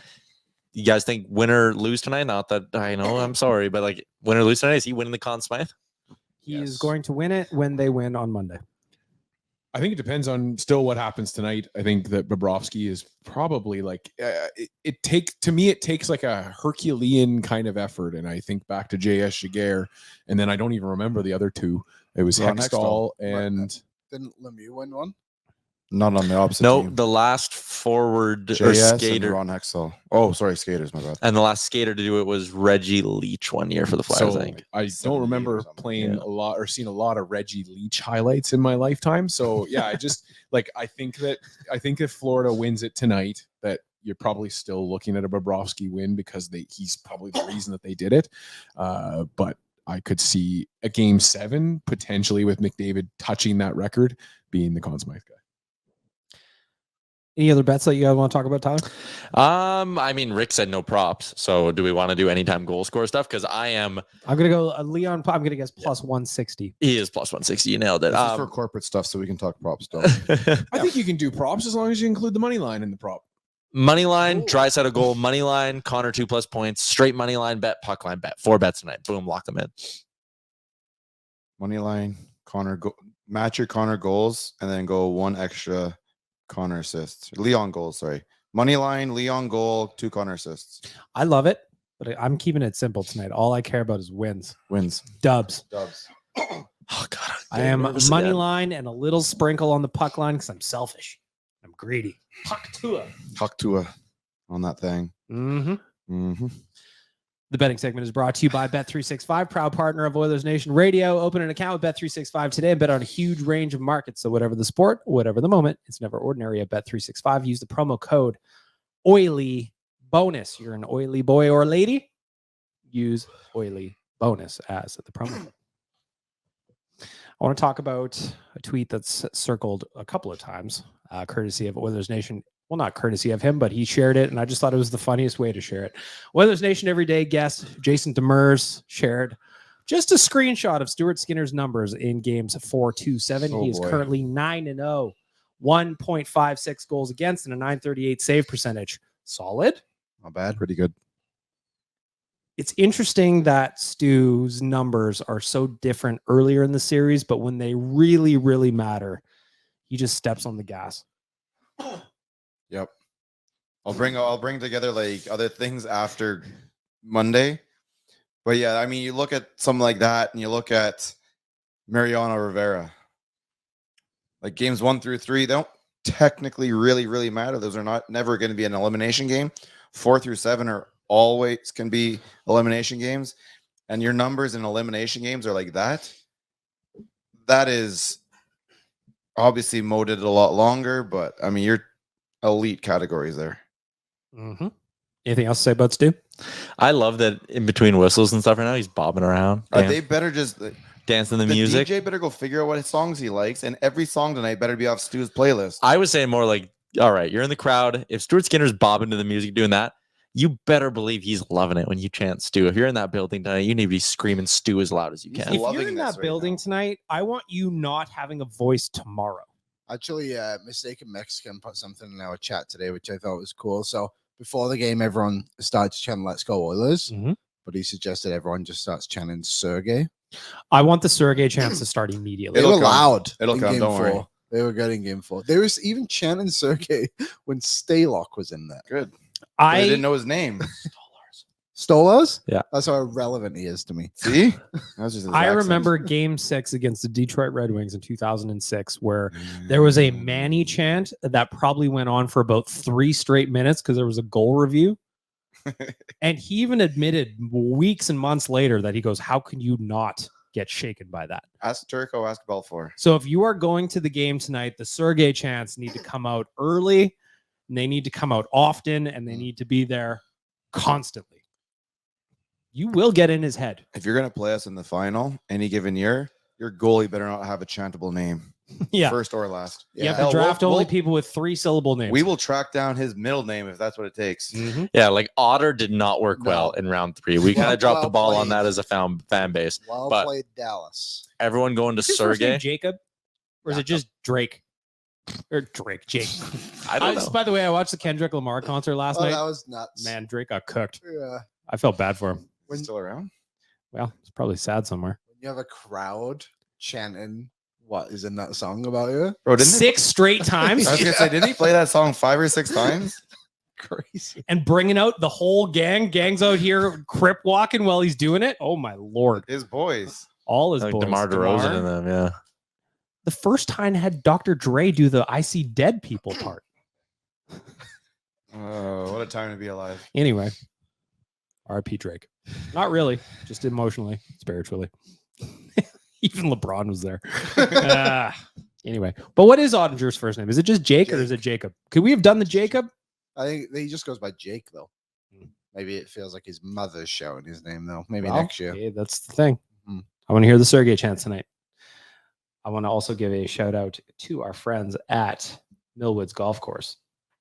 You guys think win or lose tonight? Not that I know. I'm sorry, but like win or lose tonight, is he winning the Conn Smythe? He is Yes. going to win it when they win on Monday. I think it depends on still what happens tonight. I think that Bobrovsky is probably like it takes like a Herculean kind of effort. And I think back to J.S. Jaguar, and then I don't even remember the other 2. It was Ron Hextall Hextall. and Didn't Lemieux win one? Not on the opposite No, team. the last forward or JS and skater, Ron Hextall. Oh, sorry, skaters, my bad. and the last skater to do it was Reggie Leach one year for the Flyers. so I think. I 78 don't or remember something. playing Yeah. a lot or seeing a lot of Reggie Leach highlights in my lifetime. So yeah, I just I think if Florida wins it tonight, that you're probably still looking at a Bobrovsky win because he's probably the reason that they did it. But I could see a game 7 potentially with McDavid touching that record being the Conn Smythe guy. Any other bets that you guys want to talk about, Tyler? I mean, Rick said no props. So do we want to do anytime goal score stuff? Because I'm going to go Leon. I'm going to guess plus 160. he is plus 160. You nailed it. This is for corporate stuff, so we can talk props. Don't. I think you can do props as long as you include the money line in the prop. Money line, try set a goal, money line, Connor 2+ points, straight money line bet, puck line bet. 4 bets tonight. Boom, lock them in. Money line, Connor, match your Connor goals, and then go 1 extra Connor assists. Leon goals, sorry. Money line, Leon goal, 2 Connor assists. I love it, but I'm keeping it simple tonight. All I care about is wins. Wins. Dubs. Dubs. Oh, God. I am money line and a little sprinkle on the puck line because I'm selfish. I'm greedy. Puck Tua. Huck Tua on that thing. Mm-hmm. Mm-hmm. The betting segment is brought to you by Bet365, proud partner of Oilers Nation Radio. Open an account with Bet365 today and bet on a huge range of markets. So whatever the sport, whatever the moment, it's never ordinary at Bet365. Use the promo code Oily Bonus. You're an oily boy or lady. Use Oily Bonus as the promo code. I want to talk about a tweet that's circled a couple of times, courtesy of Oilers Nation. Well, not courtesy of him, but he shared it, and I just thought it was the funniest way to share it. Oilers Nation Everyday guest Jason Demers shared just a screenshot of Stuart Skinner's numbers in games 4-2-7. He is currently 9-0, 1.56 goals against, and a .938 save percentage. Solid. Not bad. Pretty good. It's interesting that Stu's numbers are so different earlier in the series, but when they really, really matter, he just steps on the gas. Yep. I'll bring together like other things after Monday. But yeah, I mean, you look at something like that and you look at Mariano Rivera. Like games 1 through 3, they don't technically really, really matter. Those are never going to be an elimination game. 4 through 7 are always can be elimination games. And your numbers in elimination games are like that. That is obviously molded a lot longer, but I mean, you're elite categories there. Mm-hmm. Anything else to say about Stu? I love that in between whistles and stuff right now, he's bobbing around. They better just dancing the music. DJ better go figure out what songs he likes, and every song tonight better be off Stu's playlist. I was saying more like, all right, you're in the crowd. If Stuart Skinner's bobbing to the music doing that, you better believe he's loving it when you chant Stu. If you're in that building tonight, you need to be screaming Stu as loud as you can. If you're in that building tonight, I want you not having a voice tomorrow. Actually, Mistaken Mexican put something in our chat today, which I thought was cool. So before the game, everyone started chanting "Let's go Oilers," but he suggested everyone just starts chanting Sergey. I want the Sergey chants to start immediately. They were loud. It'll come. Don't worry. They were good in game 4. They was even chanting Sergey when Stalock was in there. Good. I didn't know his name. Stolos? Yeah. That's how irrelevant he is to me. See? I remember game 6 against the Detroit Red Wings in 2006, where there was a Manny chant that probably went on for about 3 straight minutes because there was a goal review. And he even admitted weeks and months later that he goes, how can you not get shaken by that? Ask Turco, ask Belfour. So if you are going to the game tonight, the Sergey chants need to come out early, and they need to come out often, and they need to be there constantly. You will get in his head. If you're going to play us in the final any given year, your goalie better not have a chantable name. Yeah. First or last. You have to draft only people with 3-syllable names. We will track down his middle name if that's what it takes. Mm-hmm. Yeah, like Otter did not work well in round 3. We kind of dropped the ball on that as a fan base. Well but played, Dallas. Everyone going to Is his first name Sergey. Jacob? Or is it just Drake? Or Drake, Jake. I don't know. By the way, I watched the Kendrick Lamar concert last night. That was nuts. Man, Drake got cooked. Yeah. I felt bad for him. When still around? Well, it's probably sad somewhere. When you have a crowd chanting what is in that song about you? Bro, 6 straight times. I was going to say, didn't he play that song 5 or 6 times? Crazy. And bringing out the whole gang. Gang's out here crip walking while he's doing it. Oh, my Lord. His boys. All his Like boys. DeMar DeRozan in them, yeah. The first time had Dr. Dre do the I See Dead People part. Oh, what a time to be alive. Anyway, R.I.P. Drake. Not really, just emotionally, spiritually. Even LeBron was there. Anyway, but what is Ottinger's first name? Is it just Jake or is it Jacob? Could we have done the Jacob? I think he just goes by Jake, though. Maybe it feels like his mother's shouting his name, though. Maybe Well, next year. okay, that's the thing. I want to hear the Sergey chant tonight. I want to also give a shout out to our friends at Millwoods Golf Course.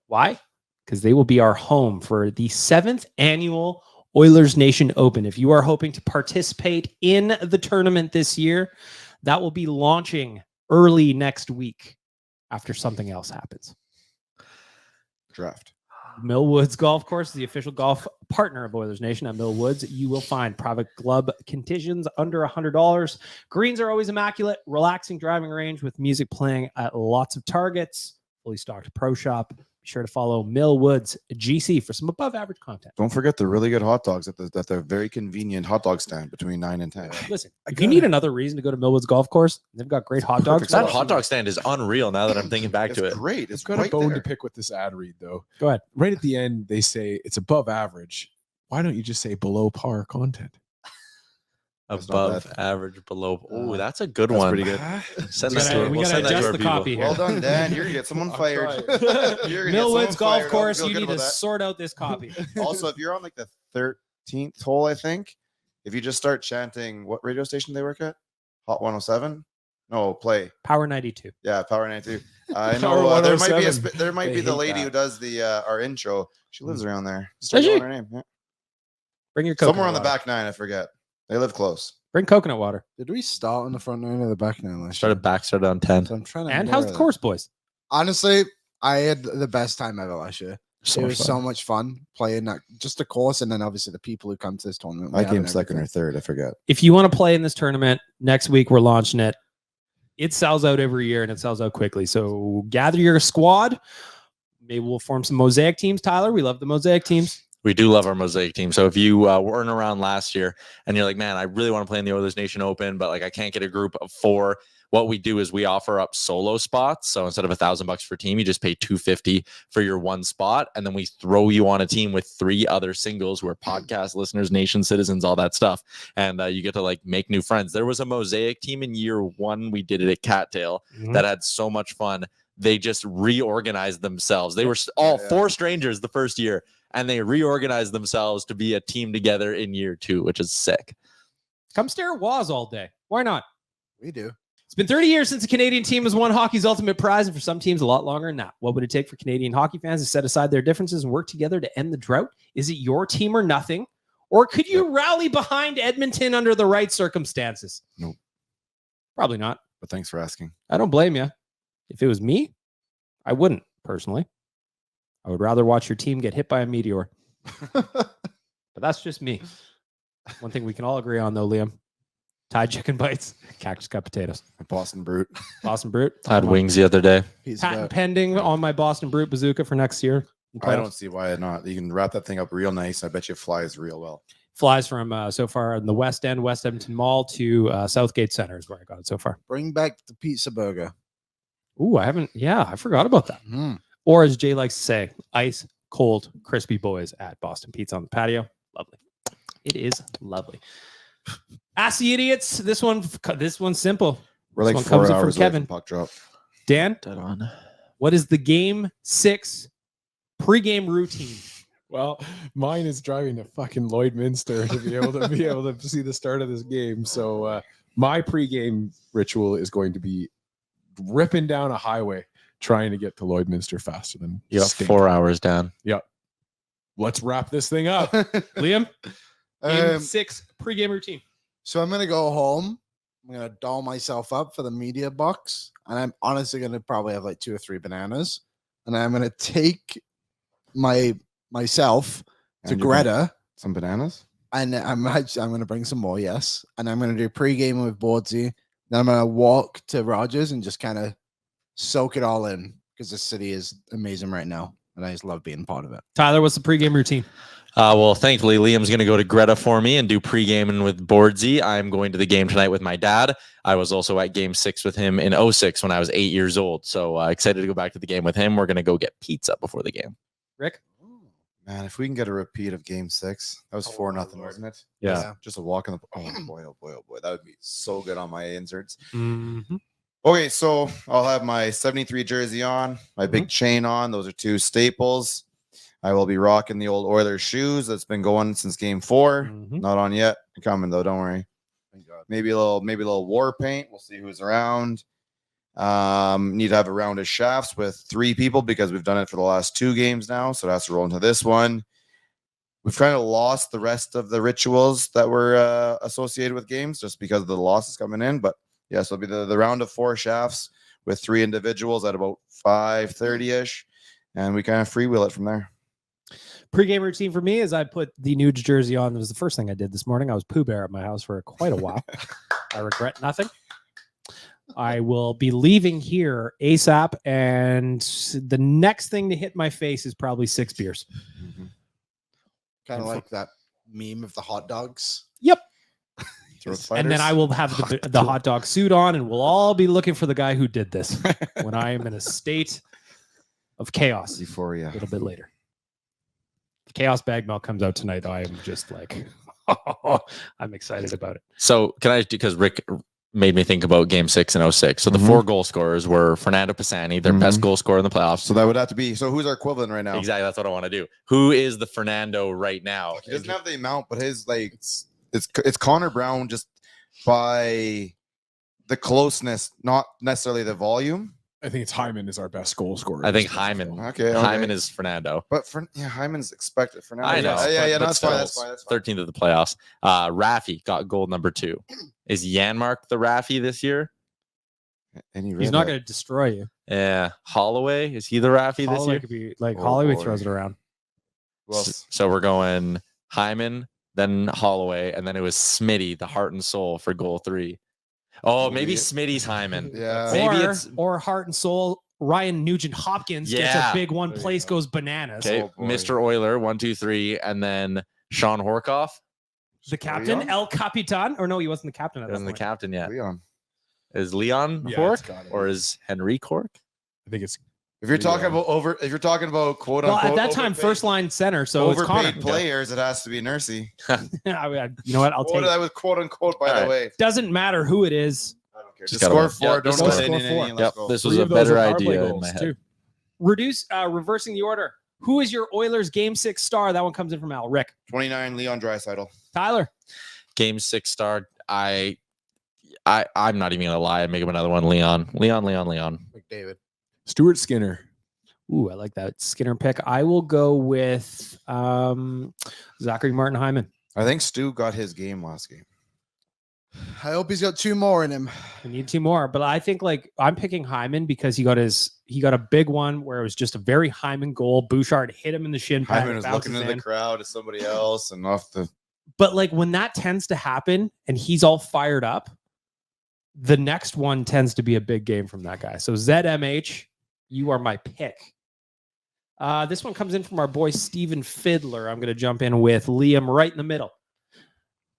Why? Because they will be our home for the 7th annual Oilers Nation Open. If you are hoping to participate in the tournament this year, that will be launching early next week after something else happens. Draft. Millwoods Golf Course is the official golf partner of Oilers Nation. At Millwoods, you will find private club conditions under $100. Greens are always immaculate, relaxing driving range with music playing at lots of targets. Fully stocked pro shop. Be sure to follow Millwoods GC for some above average content. Don't forget the really good hot dogs at the very convenient hot dog stand between 9 and 10. Listen, if you need another reason to go to Millwoods Golf Course, they've got great hot dogs. That hot dog stand is unreal now that I'm thinking back to it. Great. It's I've got right a bone there. to pick with this ad read, though. Go ahead. Right at the end, they say it's above average. Why don't you just say below par content? That's not Above bad. average, below. Oh, that's a good That's one. pretty good. Send We that gotta- to we we'll gotta send that to adjust our the people. copy here. Well done, Dan. You're gonna get someone I'm fired. trying. You're gonna get someone Millwoods Golf fired. Course, I'll you feel need good to about that. sort out this copy. Also, if you're on like the 13th hole, I think, if you just start chanting, what radio station do they work at? Hot 107? No, play. Power 92. Yeah, Power 92. I Power know there might be 107. there might They be the hate lady that. who does the our intro. She lives around there. Just Does start she? yelling her name. Yeah. Bring your coconut Somewhere on the water. back nine, I forget. They live close. Bring coconut water. Did we start on the front nine or the back nine last Started on 10. So I'm trying to. And how's the mirror that. course, boys? Honestly, I had the best time ever last year. So it much was fun. so much fun playing that, just the course, and then obviously the people who come to this tournament. I came second or third. I forget. If you want to play in this tournament, next week we're launching it. It sells out every year and it sells out quickly. So gather your squad. Maybe we'll form some mosaic teams, Tyler. We love the mosaic teams. We do love our mosaic team. So if you weren't around last year and you're like, man, I really want to play in the Oilers Nation Open, but like I can't get a group of 4. What we do is we offer up solo spots. So instead of $1,000 for team, you just pay $250 for your one spot, and then we throw you on a team with 3 other singles who are podcast listeners, nation citizens, all that stuff, and you get to like make new friends. There was a mosaic team in year 1. We did it at Cattail that had so much fun. They just reorganized themselves. They were all 4 strangers the first year, and they reorganized themselves to be a team together in year 2, which is sick. Come stare at Waz all day. Why not? We do. It's been 30 years since a Canadian team has won hockey's ultimate prize, and for some teams, a lot longer than that. What would it take for Canadian hockey fans to set aside their differences and work together to end the drought? Is it your team or nothing? Or could you rally behind Edmonton under the right circumstances? Nope. Probably not. But thanks for asking. I don't blame you. If it was me, I wouldn't, personally. I would rather watch your team get hit by a meteor. But that's just me. One thing we can all agree on, though, Liam. Thai chicken bites, cactus cut potatoes. Boston Brute. Boston Brute. I had wings the other day. Patent pending on my Boston Brute bazooka for next year. I don't see why not. You can wrap that thing up real nice. I bet you it flies real well. Flies from so far in the West End, West Edmonton Mall to Southgate Center is where I got it so far. Bring back the pizza burger. Ooh, I haven't. Yeah, I forgot about that. Or as Jay likes to say, ice cold crispy boys at Boston Pizza on the patio. Lovely. It is lovely. Ask the idiots. This one's simple. We're This like one 4 comes in from hours away Kevin. from puck drop. Dan, Dead on. what is the Game 6 pregame routine? Well, mine is driving to fucking Lloydminster to be able to see the start of this game. So my pregame ritual is going to be ripping down a highway trying to get to Lloydminster faster than You got stink. 4 hours down. Let's wrap this thing up. Liam, Game Um, 6 pregame routine. So I'm gonna go home. I'm gonna doll myself up for the media box, and I'm honestly gonna probably have like 2 or 3 bananas, and I'm gonna take myself to And you're gonna- Greta, Some bananas? and I'm gonna bring some more, yes, and I'm gonna do pregame with Boardsy. Then I'm gonna walk to Rogers and just kind of soak it all in because the city is amazing right now, and I just love being part of it. Tyler, what's the pregame routine? Well, thankfully, Liam's going to go to Greta for me and do pre-gaming with Boardsy. I'm going to the game tonight with my dad. I was also at Game 6 with him in 06 when I was 8 years old. So excited to go back to the game with him. We're going to go get pizza before the game. Rick? Man, if we can get a repeat of Game 6, that was 4-0, wasn't it? Yeah. Just a walk in the. Oh boy, oh boy, oh boy. That would be so good on my inserts. Mm-hmm. Okay, so I'll have my 73 jersey on, my big chain on. Those are 2 staples. I will be rocking the old Oilers shoes that's been going since Game 4. Mhm. Not on yet. Coming though, don't worry. Thank God. Maybe a little war paint. We'll see who's around. Need to have a round of shafts with 3 people because we've done it for the last 2 games now, so it has to roll into this one. We've kind of lost the rest of the rituals that were associated with games just because of the losses coming in. But yeah, so it'll be the round of 4 shafts with 3 individuals at about 5:30-ish, and we kind of freewheel it from there. Pre-game routine for me is I put the Nuge jersey on. It was the first thing I did this morning. I was Pooh Bear at my house for quite a while. I regret nothing. I will be leaving here ASAP, and the next thing to hit my face is probably 6 beers. Kind of like that meme of the hot dogs. Yep. Throat And then fighters. I will have the hot dog suit on, and we'll all be looking for the guy who did this when I am in a state of chaos a Euphoria. little bit later. Chaos Baggedmilk comes out tonight, I am just like, I'm excited about it. So can I, because Rick made me think about game 6 and 06. So the 4 goal scorers were Fernando Pisani, their best goal scorer in the playoffs. So that would have to be. So who's our equivalent right now? Exactly. That's what I want to do. Who is the Fernando right now? He doesn't have the amount, but his it's Connor Brown just by the closeness, not necessarily the volume. I think it's Hyman is our best goal scorer. I think Hyman. Okay. Hyman is Fernando. But Hyman's expected. Fernando. I know. Yeah. but That's still, fine. That's fine. 13th of the playoffs. Rafi got goal number 2. Is Janmark the Rafi this year? He's not going to destroy you. Yeah. Holloway, is he the Rafi this Holloway year? could be like Oh, Holloway boy. throws it around. Well, So we're going Hyman, then Holloway, and then it was Smitty, the heart and soul for goal 3. Oh, maybe Smitty's Hyman. yeah. Maybe or, it's or heart and soul. Ryan Nugent-Hopkins gets a Yeah. big one. There you Place go. goes bananas. okay. Oh, boy. Mr. Euler, 1, 2, 3, and then Sean Horkoff. The captain, Leon? El Capitan, or no, he wasn't the captain at that Isn't the point. captain yet? Leon. Is Leon Yeah, Hork it's gotta or be. is Henry Cork? I think it's If you're talking Leon. about quote Well, unquote, at that time, overpaid- first line center, so it's Connor. overpaid players, it has to be Nursey. You know what? I'll take That it. was quote unquote, by All the right. way. Doesn't matter who it is. I don't care. Just Just gotta score win. 4. Yeah, Don't just let gotta in score any. 4. Let's Yep. go. This was Three a of those better are power play idea in goals, my head. too. Reversing the order. Who is your Oilers game 6 star? That one comes in from Al. Rick. 29 Leon Draisaitl. Tyler. Game 6 star. I'm not even gonna lie. I make him another one. Leon. McDavid. Stuart Skinner. Ooh, I like that Skinner pick. I will go with Zachary Martin Hyman. I think Stu got his game last game. I hope he's got 2 more in him. I need 2 more, but I think like I'm picking Hyman because he got a big one where it was just a very Hyman goal. Bouchard hit him in the shin pad. Hyman it was bounces looking in in. the crowd at somebody else and off the. But like when that tends to happen and he's all fired up, the next one tends to be a big game from that guy. So ZMH, you are my pick. This one comes in from our boy Steven Fiddler. I'm going to jump in with Liam right in the middle.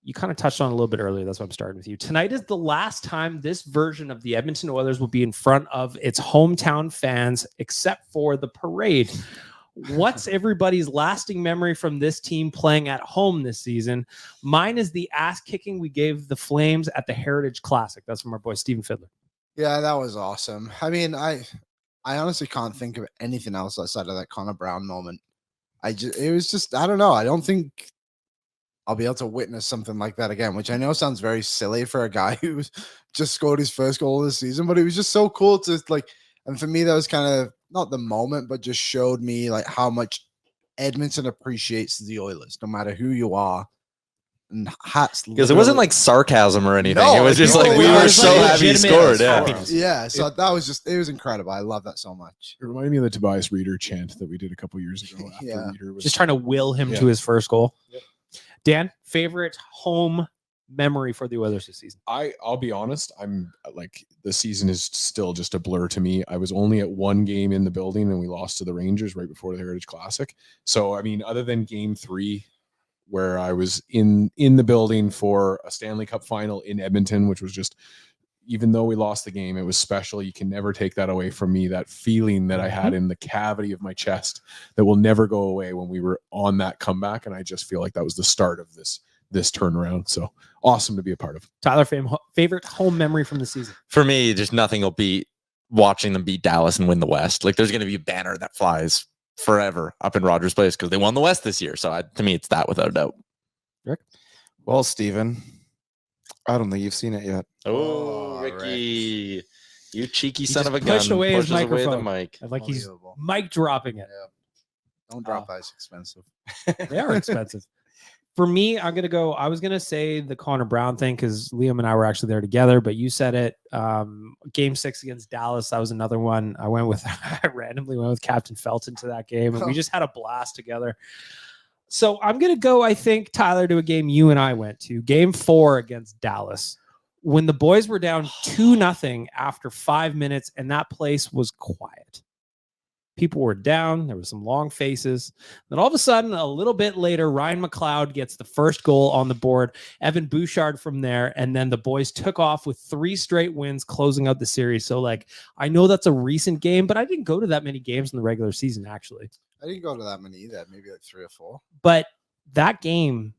You kind of touched on it a little bit earlier. That's why I'm starting with you. Tonight is the last time this version of the Edmonton Oilers will be in front of its hometown fans, except for the parade. What's everybody's lasting memory from this team playing at home this season? Mine is the ass kicking we gave the Flames at the Heritage Classic. That's from our boy Steven Fiddler. Yeah, that was awesome. I mean, I honestly can't think of anything else outside of that Connor Brown moment. It was just, I don't know. I don't think I'll be able to witness something like that again, which I know sounds very silly for a guy who just scored his first goal of the season, but it was just so cool to like, and for me, that was kind of not the moment, but just showed me like how much Edmonton appreciates the Oilers, no matter who you are. And hats Because it wasn't like sarcasm or anything. No, it was just no, like we it were was so like happy he legitimate scored. Yeah. happiness. yeah. So that was just, it was incredible. I love that so much. It reminded me of the Tobias Reeder chant that we did a couple years ago. After Yeah. Reeder was Just trying to will him Yeah. to his first goal. Yep. Dan, favorite home memory for the Oilers this season? I'll be honest. I'm like the season is still just a blur to me. I was only at 1 game in the building and we lost to the Rangers right before the Heritage Classic. So I mean, other than game 3, where I was in the building for a Stanley Cup final in Edmonton, which was just, even though we lost the game, it was special. You can never take that away from me. That feeling that I had in the cavity of my chest that will never go away when we were on that comeback. And I just feel like that was the start of this turnaround. So awesome to be a part of. Tyler, favorite home memory from the season? For me, just nothing will beat watching them beat Dallas and win the West. Like there's going to be a banner that flies forever up in Rogers Place because they won the West this year. So to me, it's that without a doubt. Rick? Well, Steven, I don't think you've seen it yet. Oh, Rick. Ricky, you cheeky He son just of a gun. pushed away his Pushes away the microphone. mic. I like he's Unbelievable. mic dropping it. Don't drop that. It's expensive. They are expensive. For me, I was going to say the Connor Brown thing because Liam and I were actually there together, but you said it. Game 6 against Dallas, that was another one. I randomly went with Captain Felton to that game, and we just had a blast together. So I'm going to go, I think, Tyler, to a game you and I went to, game 4 against Dallas, when the boys were down 2-0 after 5 minutes, and that place was quiet. People were down. There were some long faces. Then all of a sudden, a little bit later, Ryan McLeod gets the first goal on the board. Evan Bouchard from there. And then the boys took off with 3 straight wins, closing out the series. So, like, I know that's a recent game, but I didn't go to that many games in the regular season, actually. I didn't go to that many either. Maybe like 3 or 4. But that game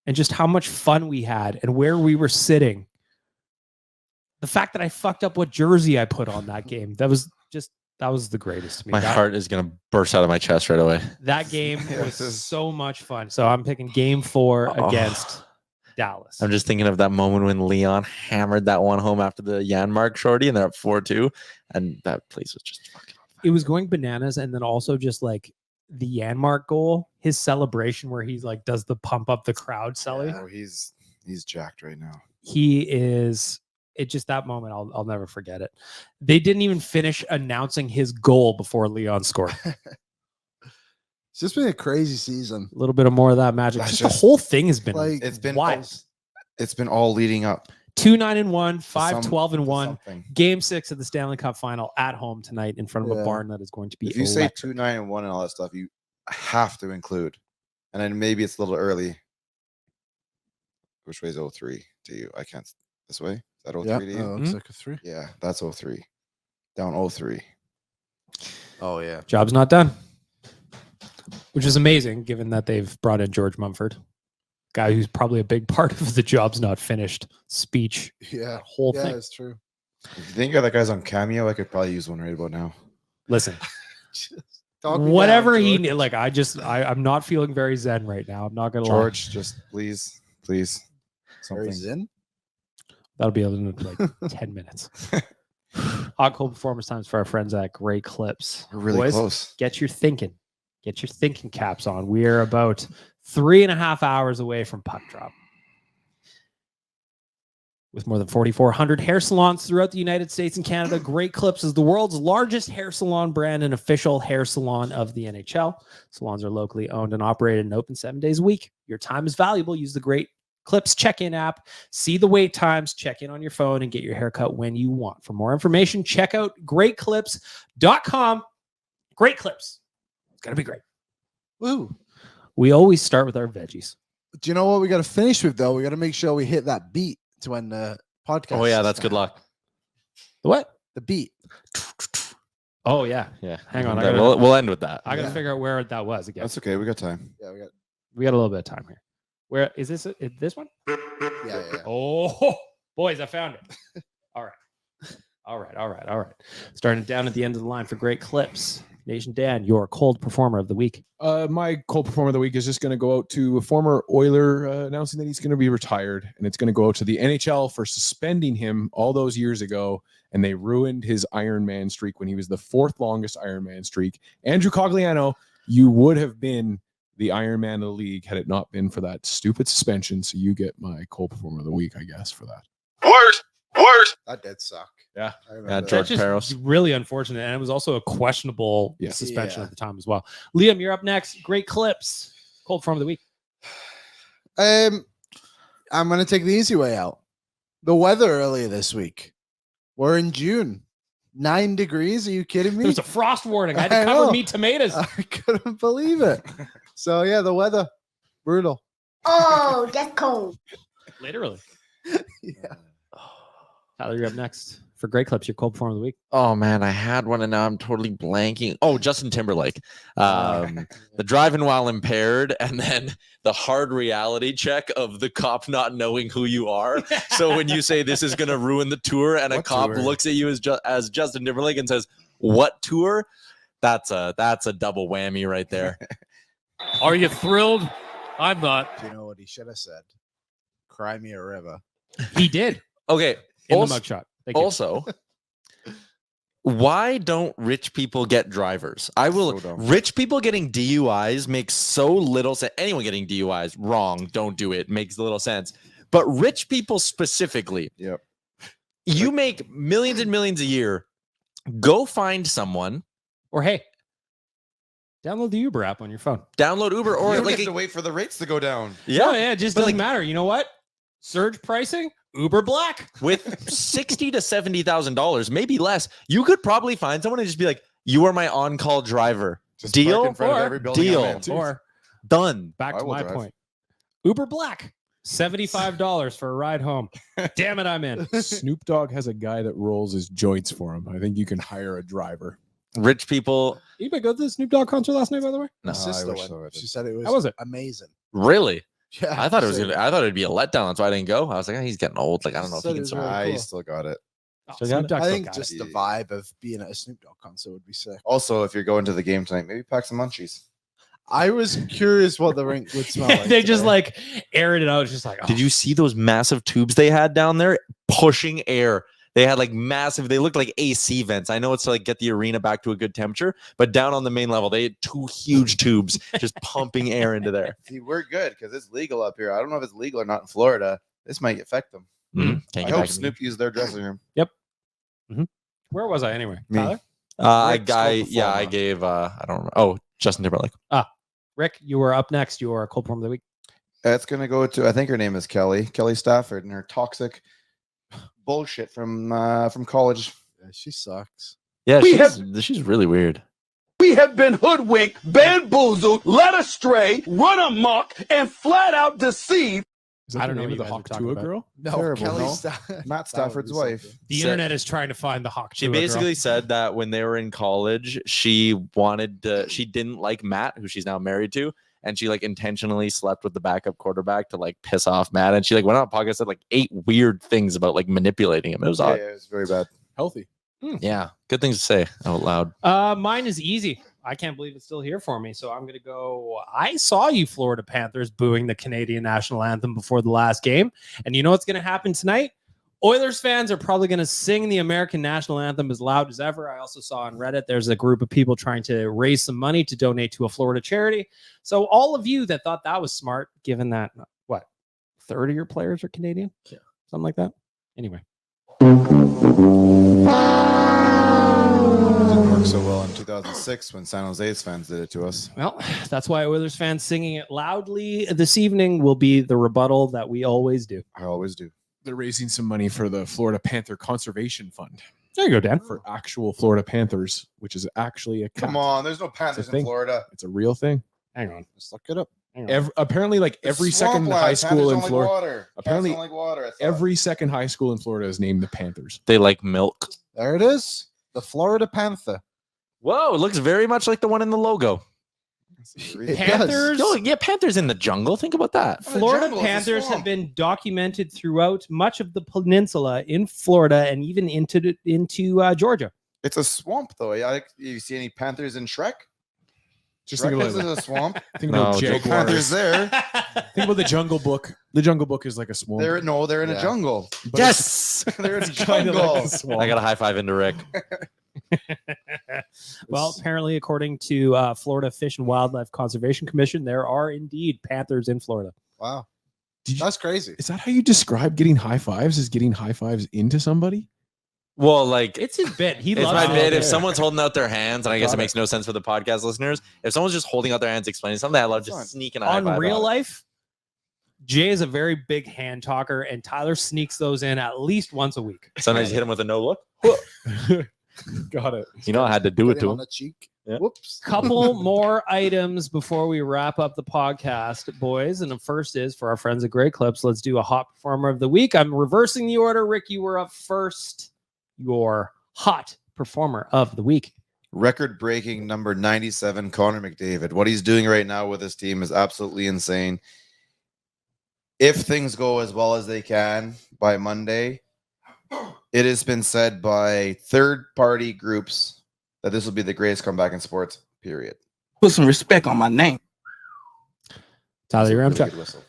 and just how much fun we had and where we were sitting, the fact that I fucked up what jersey I put on that game, that was the greatest to me. My heart is gonna burst out of my chest right away. That game Yes. was so much fun. So I'm picking game 4 against Dallas. I'm just thinking of that moment when Leon hammered that one home after the Janmark shorty, and they're up 4-2, and that place was just fucking. It was going bananas, and then also just like the Janmark goal, his celebration where he's like does the pump up the crowd, Sully. Oh, he's jacked right now. He is. It just that moment, I'll never forget it. They didn't even finish announcing his goal before Leon scored. It's just been a crazy season. A little bit of more of that magic. That's Just just- the whole thing has been Like, It's been wild. It's been all leading up. 2-9-1, to 5-12-1. something. Game 6 of the Stanley Cup final at home tonight in front of a Yeah. barn that is going to be If you say electric. 2-9-1 and all that stuff, you have to include. And then maybe it's a little early. Which way is 0-3 to you? I can't. This way? Is that 0-3 Yeah, to you? looks like a 3. Yeah, that's 0-3. Down 0-3. Oh yeah. Job's not done, which is amazing given that they've brought in George Mumford, guy who's probably a big part of the job's not finished speech, Yeah. whole Yeah, thing. it's true. If you think that guy's on Cameo, I could probably use one right about now. Listen, Talk me whatever down, he George. like, I'm not feeling very zen right now. I'm not gonna lie. George, just please. Very Something. zen. That'll be in like 10 minutes. Hot cold performance times for our friends at Grey Clips. We're really Boys, close. Get your thinking caps on. We are about 3.5 hours away from puck drop. With more than 4,400 hair salons throughout the United States and Canada, Great Clips is the world's largest hair salon brand and official hair salon of the NHL. Salons are locally owned and operated and open 7 days a week. Your time is valuable. Use the Great Clips check-in app. See the wait times, check in on your phone, and get your haircut when you want. For more information, check out greatclips.com. Great Clips. It's going to be great. Woo. We always start with our veggies. Do you know what we got to finish with though? We got to make sure we hit that beat to end the podcast. Oh yeah, is that's good done. luck. What? The beat. Oh, yeah. Yeah, Hang on, I Okay, gotta- we'll end with that. I got to Yeah. figure out where that was again. That's okay. We got time. Yeah, we got. We got a little bit of time here. Where is this? This one? Yeah. Oh, boys, I found it. All right. Starting down at the end of the line for Great Clips. Nation Dan, your cold performer of the week. My cold performer of the week is just going to go out to a former Oiler announcing that he's going to be retired, and it's going to go out to the NHL for suspending him all those years ago, and they ruined his Iron Man streak when he was the 4th longest Iron Man streak. Andrew Cogliano, you would have been the Iron Man of the league had it not been for that stupid suspension. So you get my cold performer of the week, I guess, for that. Worst. That did suck. Yeah. I Yeah, remember George that. That's just Peros. really unfortunate. And it was also a questionable Yeah. suspension Yeah. at the time as well. Liam, you're up next. Great Clips. Cold performer of the week. I'm gonna take the easy way out. The weather earlier this week. We're in June. 9 degrees. Are you kidding me? There was a frost warning. I had to I cover know. meat tomatoes. I couldn't believe it. So yeah, the weather. Brutal. Oh, that's cold. Literally. Yeah. Tyler, you're up next for Great Clips. Your cold performer of the week. Oh man, I had one and now I'm totally blanking. Oh, Justin Timberlake. The driving while impaired, and then the hard reality check of the cop not knowing who you are. So when you say this is going to ruin the tour, and a What cop tour? looks at you as Justin Timberlake and says, "What tour?" That's a double whammy right there. Are you thrilled? I'm not. Do you know what he should have said? Cry me a river. He did Okay. in also, the mugshot. Thank you. also, why don't rich people get drivers? I will. So dumb. Rich people getting DUIs makes so little sense. Anyone getting DUIs, wrong. Don't do it. Makes little sense. But rich people specifically, Yep. you make millions and millions a year. Go find someone, Or hey, download the Uber app on your phone. download Uber, or You like get to wait for the rates to go down. No, yeah, it just but doesn't like- matter. You know what? Surge pricing, Uber Black. with $60,000 to $70,000, maybe less. You could probably find someone and just be like, "You are my on-call driver." Just Deal park in front of or every building deal. I'm in. Or Done. back I to will my drive. point. Uber Black, $75 for a ride home. Damn it, I'm in. Snoop Dogg has a guy that rolls his joints for him. I think you can hire a driver. Rich people. You might go to the Snoop Dogg concert last night, by the way. No, My sister I wish went. so, I did. She said it was, How was it? amazing. Really? Yeah, I thought it was she gonna. said- I thought it'd be a letdown. That's why I didn't go. I was like, he's getting old. Like I don't know if Said he it can was survive. really I cool. still got it. Snoop Dogg I still think got just it. the vibe of being at a Snoop Dogg concert would be sick. Also, if you're going to the game tonight, maybe pack some munchies. I was curious what the rink would smell like. They just today. like aired it out. It's just like, Did you see those massive tubes they had down there pushing air? They had like massive. They looked like AC vents. I know it's to like get the arena back to a good temperature, but down on the main level, they had 2 huge tubes just pumping air into there. See, we're good because it's legal up here. I don't know if it's legal or not in Florida. This might affect them. Can't I get hope back. Snoop used their dressing room. Where was I anyway? Me. Tyler? I Rick spoke before, I huh? gave. I don't know. Oh, Justin Timberlake. Rick, you were up next. You are cold form of the week. It's gonna go to, I think her name is Kelly Stafford, and her toxic bullshit from college. Yeah, she sucks. Yeah, We she's really weird. We have been hoodwinked, bamboozled, led astray, run amok, and flat out deceived. Is that I the don't know name what of you the guys are talking Hawktua about. girl? No, Terrible, Kelly no? Stafford. Matt Stafford's wife. The Said- internet is trying to find the hawk. She basically said that when they were in college, she didn't like Matt, who she's now married to, and she like intentionally slept with the backup quarterback to like piss off Matt. And she like went on a podcast and said like 8 weird things about like manipulating him. It was Yeah, odd. yeah, it's very bad. Healthy. Yeah, good things to say out loud. Mine is easy. I can't believe it's still here for me. So I'm going to go. I saw you, Florida Panthers, booing the Canadian national anthem before the last game. And you know what's going to happen tonight? Oilers fans are probably going to sing the American national anthem as loud as ever. I also saw on Reddit there's a group of people trying to raise some money to donate to a Florida charity. So all of you that thought that was smart, given that, what, 30 of your players are Canadian? Yeah. Something like that. Anyway. Didn't work so well in 2006 when San Jose's fans did it to us. Well, that's why Oilers fans singing it loudly this evening will be the rebuttal that we always do. I always do. They're raising some money for the Florida Panther Conservation Fund There you go, Dan. for actual Florida Panthers, which is actually a Come cat. on, there's no Panthers in thing. Florida. It's a real thing. Hang on. Let's look it up. Hang on. Apparently, like every It's second swampland. high Panthers school in don't like Florida, water. Cats apparently don't like water. I thought. every second high school in Florida is named the Panthers. They like milk. There it is. The Florida Panther. Whoa, it looks very much like the one in the logo. It Panthers. Yo, yeah, Panthers in the jungle. Think about that. Florida jungle, it's a Panthers have swamp. been documented throughout much of the peninsula in Florida and even into Georgia. It's a swamp, though. You see any Panthers in Shrek? Just Shrek think is about, a swamp. think No, about Jake Panthers Jaguars. there. Think about the Jungle Book. The Jungle Book is like a swamp. They're in a Yeah. jungle. but it's Yes. They're in a kinda jungle. like a swamp. I got a high five into Rick. Well, apparently, according to Florida Fish and Wildlife Conservation Commission, there are indeed Panthers in Florida. Wow. Did you- That's crazy. Is that how you describe getting high fives? Is getting high fives into somebody? Well, like It's his bit. He it's loves my it. bit. If Okay. someone's holding out their hands, and I guess Got it makes no sense for the podcast listeners. If someone's just holding out their hands, explaining something, I love That's just fine. sneaking a high On five real out. life, Jay is a very big hand talker, and Tyler sneaks those in at least once a week. Sometimes you hit him with a no look. Got it. You know, I had to do it Get to him him. on the cheek. Yeah. Whoops. Couple more items before we wrap up the podcast, boys. And the first is for our friends at Great Clips. Let's do a hot performer of the week. I'm reversing the order. Rick, you were up first. Your hot performer of the week. Record-breaking number 97, Connor McDavid. What he's doing right now with his team is absolutely insane. If things go as well as they can by Monday, it has been said by third-party groups that this will be the greatest comeback in sports, period. Put some respect on my name. Tyler, you're on Really track. good whistle.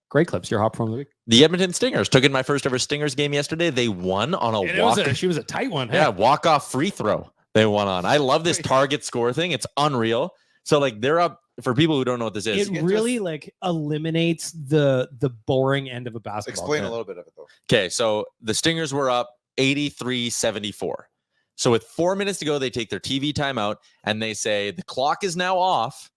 Great Clips. Your hot performer of the week. The Edmonton Stingers took in my first ever Stingers game yesterday. They won on a And walk. she was a tight one. Yeah, walk-off free throw. They won on. I love this target score thing. It's unreal. So like they're up for people who don't know what this is. It really like eliminates the boring end of a basketball. Explain game. a little bit of it, though. Okay, so the Stingers were up 83-74. So with 4 minutes to go, they take their TV timeout and they say the clock is now off.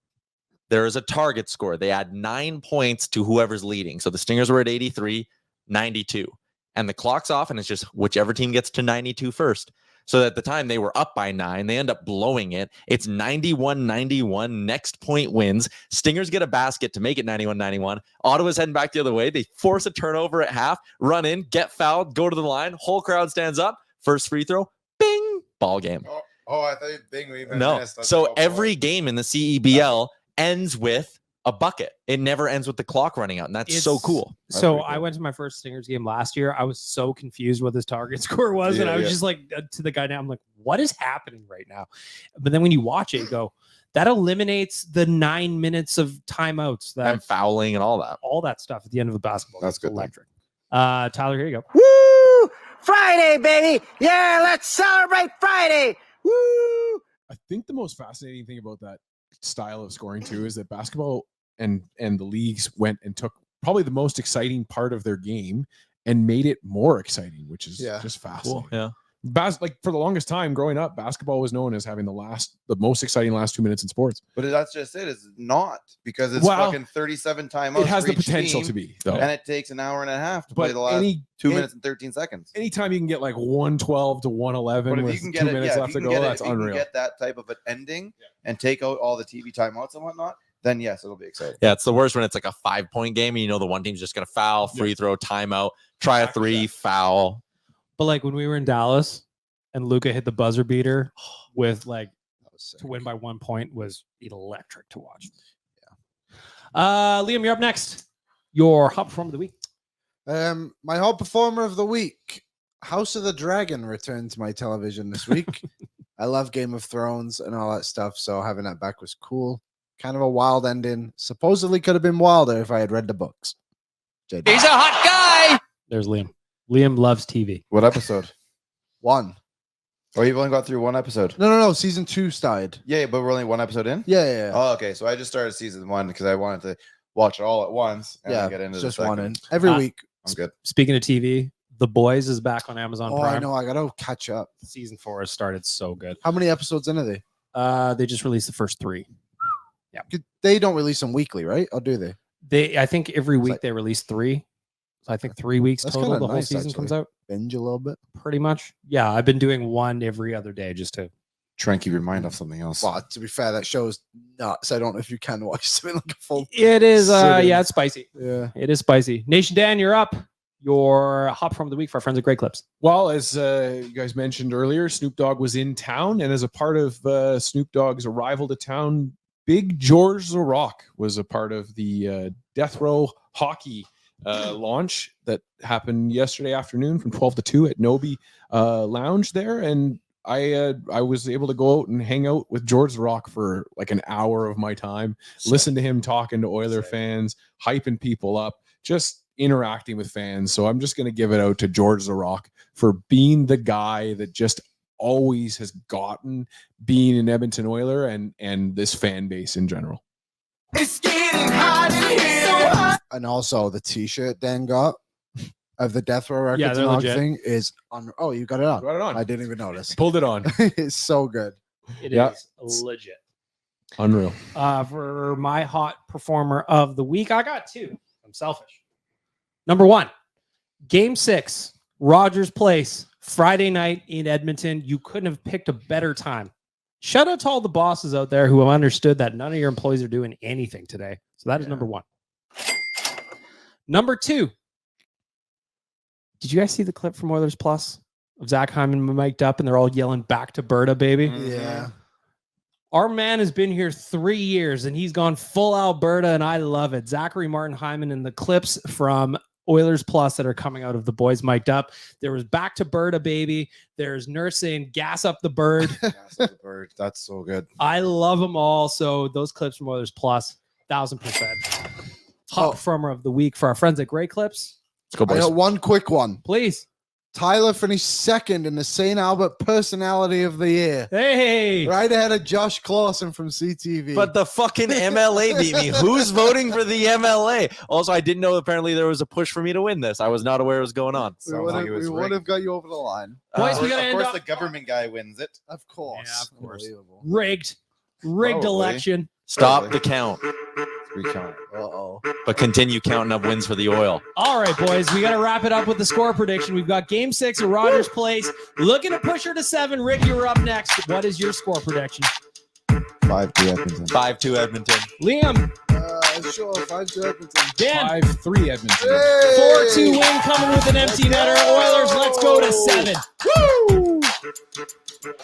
There is a target score. They add 9 points to whoever's leading. So the Stingers were at 83-92. And the clock's off, and it's just whichever team gets to 92 first. So at the time, they were up by 9. They end up blowing it. It's 91-91. Next point wins. Stingers get a basket to make it 91-91. Ottawa's heading back the other way. They force a turnover at half, run in, get fouled, go to the line. Whole crowd stands up. First free throw, bing, ball game. Oh. Oh, I thought you No. missed. So every game in the CEBL ends with a bucket. It never ends with the clock running out, and that's so cool. So I went to my first Stingers game last year. I was so confused what this target score was, and I was just like to the guy now. I'm like, what is happening right now? But then when you watch it, you go, that eliminates the 9 minutes of timeouts, And fouling and all that stuff at the end of the basketball. That's good. Electric. Tyler, here you go. Woo! Friday, baby. Yeah, let's celebrate Friday. Woo! I think the most fascinating thing about that style of scoring too is that basketball and the leagues went and took probably the most exciting part of their game and made it more exciting, which is just fascinating. Cool. Yeah. Like for the longest time growing up, basketball was known as having the most exciting last 2 minutes in sports. But that's just it. It's not, because it's fucking 37 timeouts. It has for the each potential team, to be, though. and it takes an hour and a half to But play the last 2 minutes and 13 seconds. Anytime you can get like 112 to 111 But if with you can 2 get it, minutes left to go, that's if you unreal. can get that type of an ending and take out all the TV timeouts and whatnot, then yes, it'll be exciting. Yeah, it's the worst when it's like a 5-point game and you know the one team's just going to foul, free throw, timeout, try a three, foul. But like when we were in Dallas and Luka hit the buzzer beater with like to win by 1 point was electric to watch. Yeah. Liam, you're up next. Your hot performer of the week. My hot performer of the week, House of the Dragon, returned to my television this week. I love Game of Thrones and all that stuff, so having that back was cool. Kind of a wild ending. Supposedly could have been wilder if I had read the books. JD. He's a hot guy. There's Liam. Liam loves TV. What episode? 1. Oh, you've only got through one episode? No. Season 2 started. Yeah, but we're only one episode in? Yeah. Oh, okay. So I just started season 1 because I wanted to watch it all at once and then get into just the one second. in. Every week. I'm good. Speaking of TV, The Boys is back on Amazon Oh, Prime. I know. I got to catch up. Season 4 has started so good. How many episodes in are they? They just released the first 3. They don't release them weekly, right? Or do they? I think every week they release 3. So I think 3 weeks That's total. kinda The whole nice, season actually. comes out. Binge a little bit. Pretty much. Yeah, I've been doing one every other day just to Try and keep your mind off something else. Well, to be fair, that show's nuts. I don't know if you can watch something like a full. It is, sit-in. yeah, it's spicy. Yeah. It is spicy. Nation Dan, you're up. Your hot performer of the week for our friends at Great Clips. Well, as you guys mentioned earlier, Snoop Dogg was in town, and as a part of Snoop Dogg's arrival to town, Big George the Rock was a part of the Death Row Hockey launch that happened yesterday afternoon from 12 to 2 at Nobi Lounge there, and I was able to go out and hang out with George the Rock for like an hour of my time, listen to him talking to Oiler fans, hyping people up, just interacting with fans. So I'm just going to give it out to George the Rock for being the guy that just always has gotten being an Edmonton Oiler and this fan base in general. It's getting hot in here. So hot. And also the T-shirt Dan got of the Death Row Records Yeah, they're and legit. thing is on. Oh, you got it on. Got it on. I didn't even notice. Pulled it on. It's so good. It Yeah. is legit. Unreal. For my hot performer of the week, I got 2. I'm selfish. Number 1, Game 6, Rogers Place, Friday night in Edmonton. You couldn't have picked a better time. Shout out to all the bosses out there who have understood that none of your employees are doing anything today. So that is number 1. Number 2, did you guys see the clip from Oilers Plus of Zach Hyman mic'd up and they're all yelling back to Berta, baby? Yeah. Our man has been here 3 years and he's gone full Alberta, and I love it. Zachary Martin Hyman and the clips from Oilers Plus that are coming out of the boys mic'd up. There was back to Berta, baby. There's Nurse saying gas up the bird. That's so good. I love them all. So those clips from Oilers Plus, 1,000%. Hot performer of the week for our friends at Great Clips. Let's go, I boys. got one quick one. Please. Tyler finished second in the St. Albert Personality of the Year. Hey. Right ahead of Josh Clausen from CTV. But the fucking MLA beat me. Who's voting for the MLA? Also, I didn't know apparently there was a push for me to win this. I was not aware it was going on. we would have got you over the line. Boys, we Of gotta end course, up the government guy wins it. Of course. Yeah, of course. Unbelievable. Rigged Probably. election. Stop the count, Recount. Uh-oh. but continue counting up wins for the oil. All right, boys, we got to wrap it up with the score prediction. We've got Game 6 at Rogers Place. Looking to push her to 7. Rick, you're up next. What is your score prediction? 5-2 Edmonton. 5-2 Edmonton. Liam. Sure, 5-2 Edmonton. Dan. 5-3 Edmonton. 4-2 win coming with an empty netter. Oilers, let's go to 7. Woo!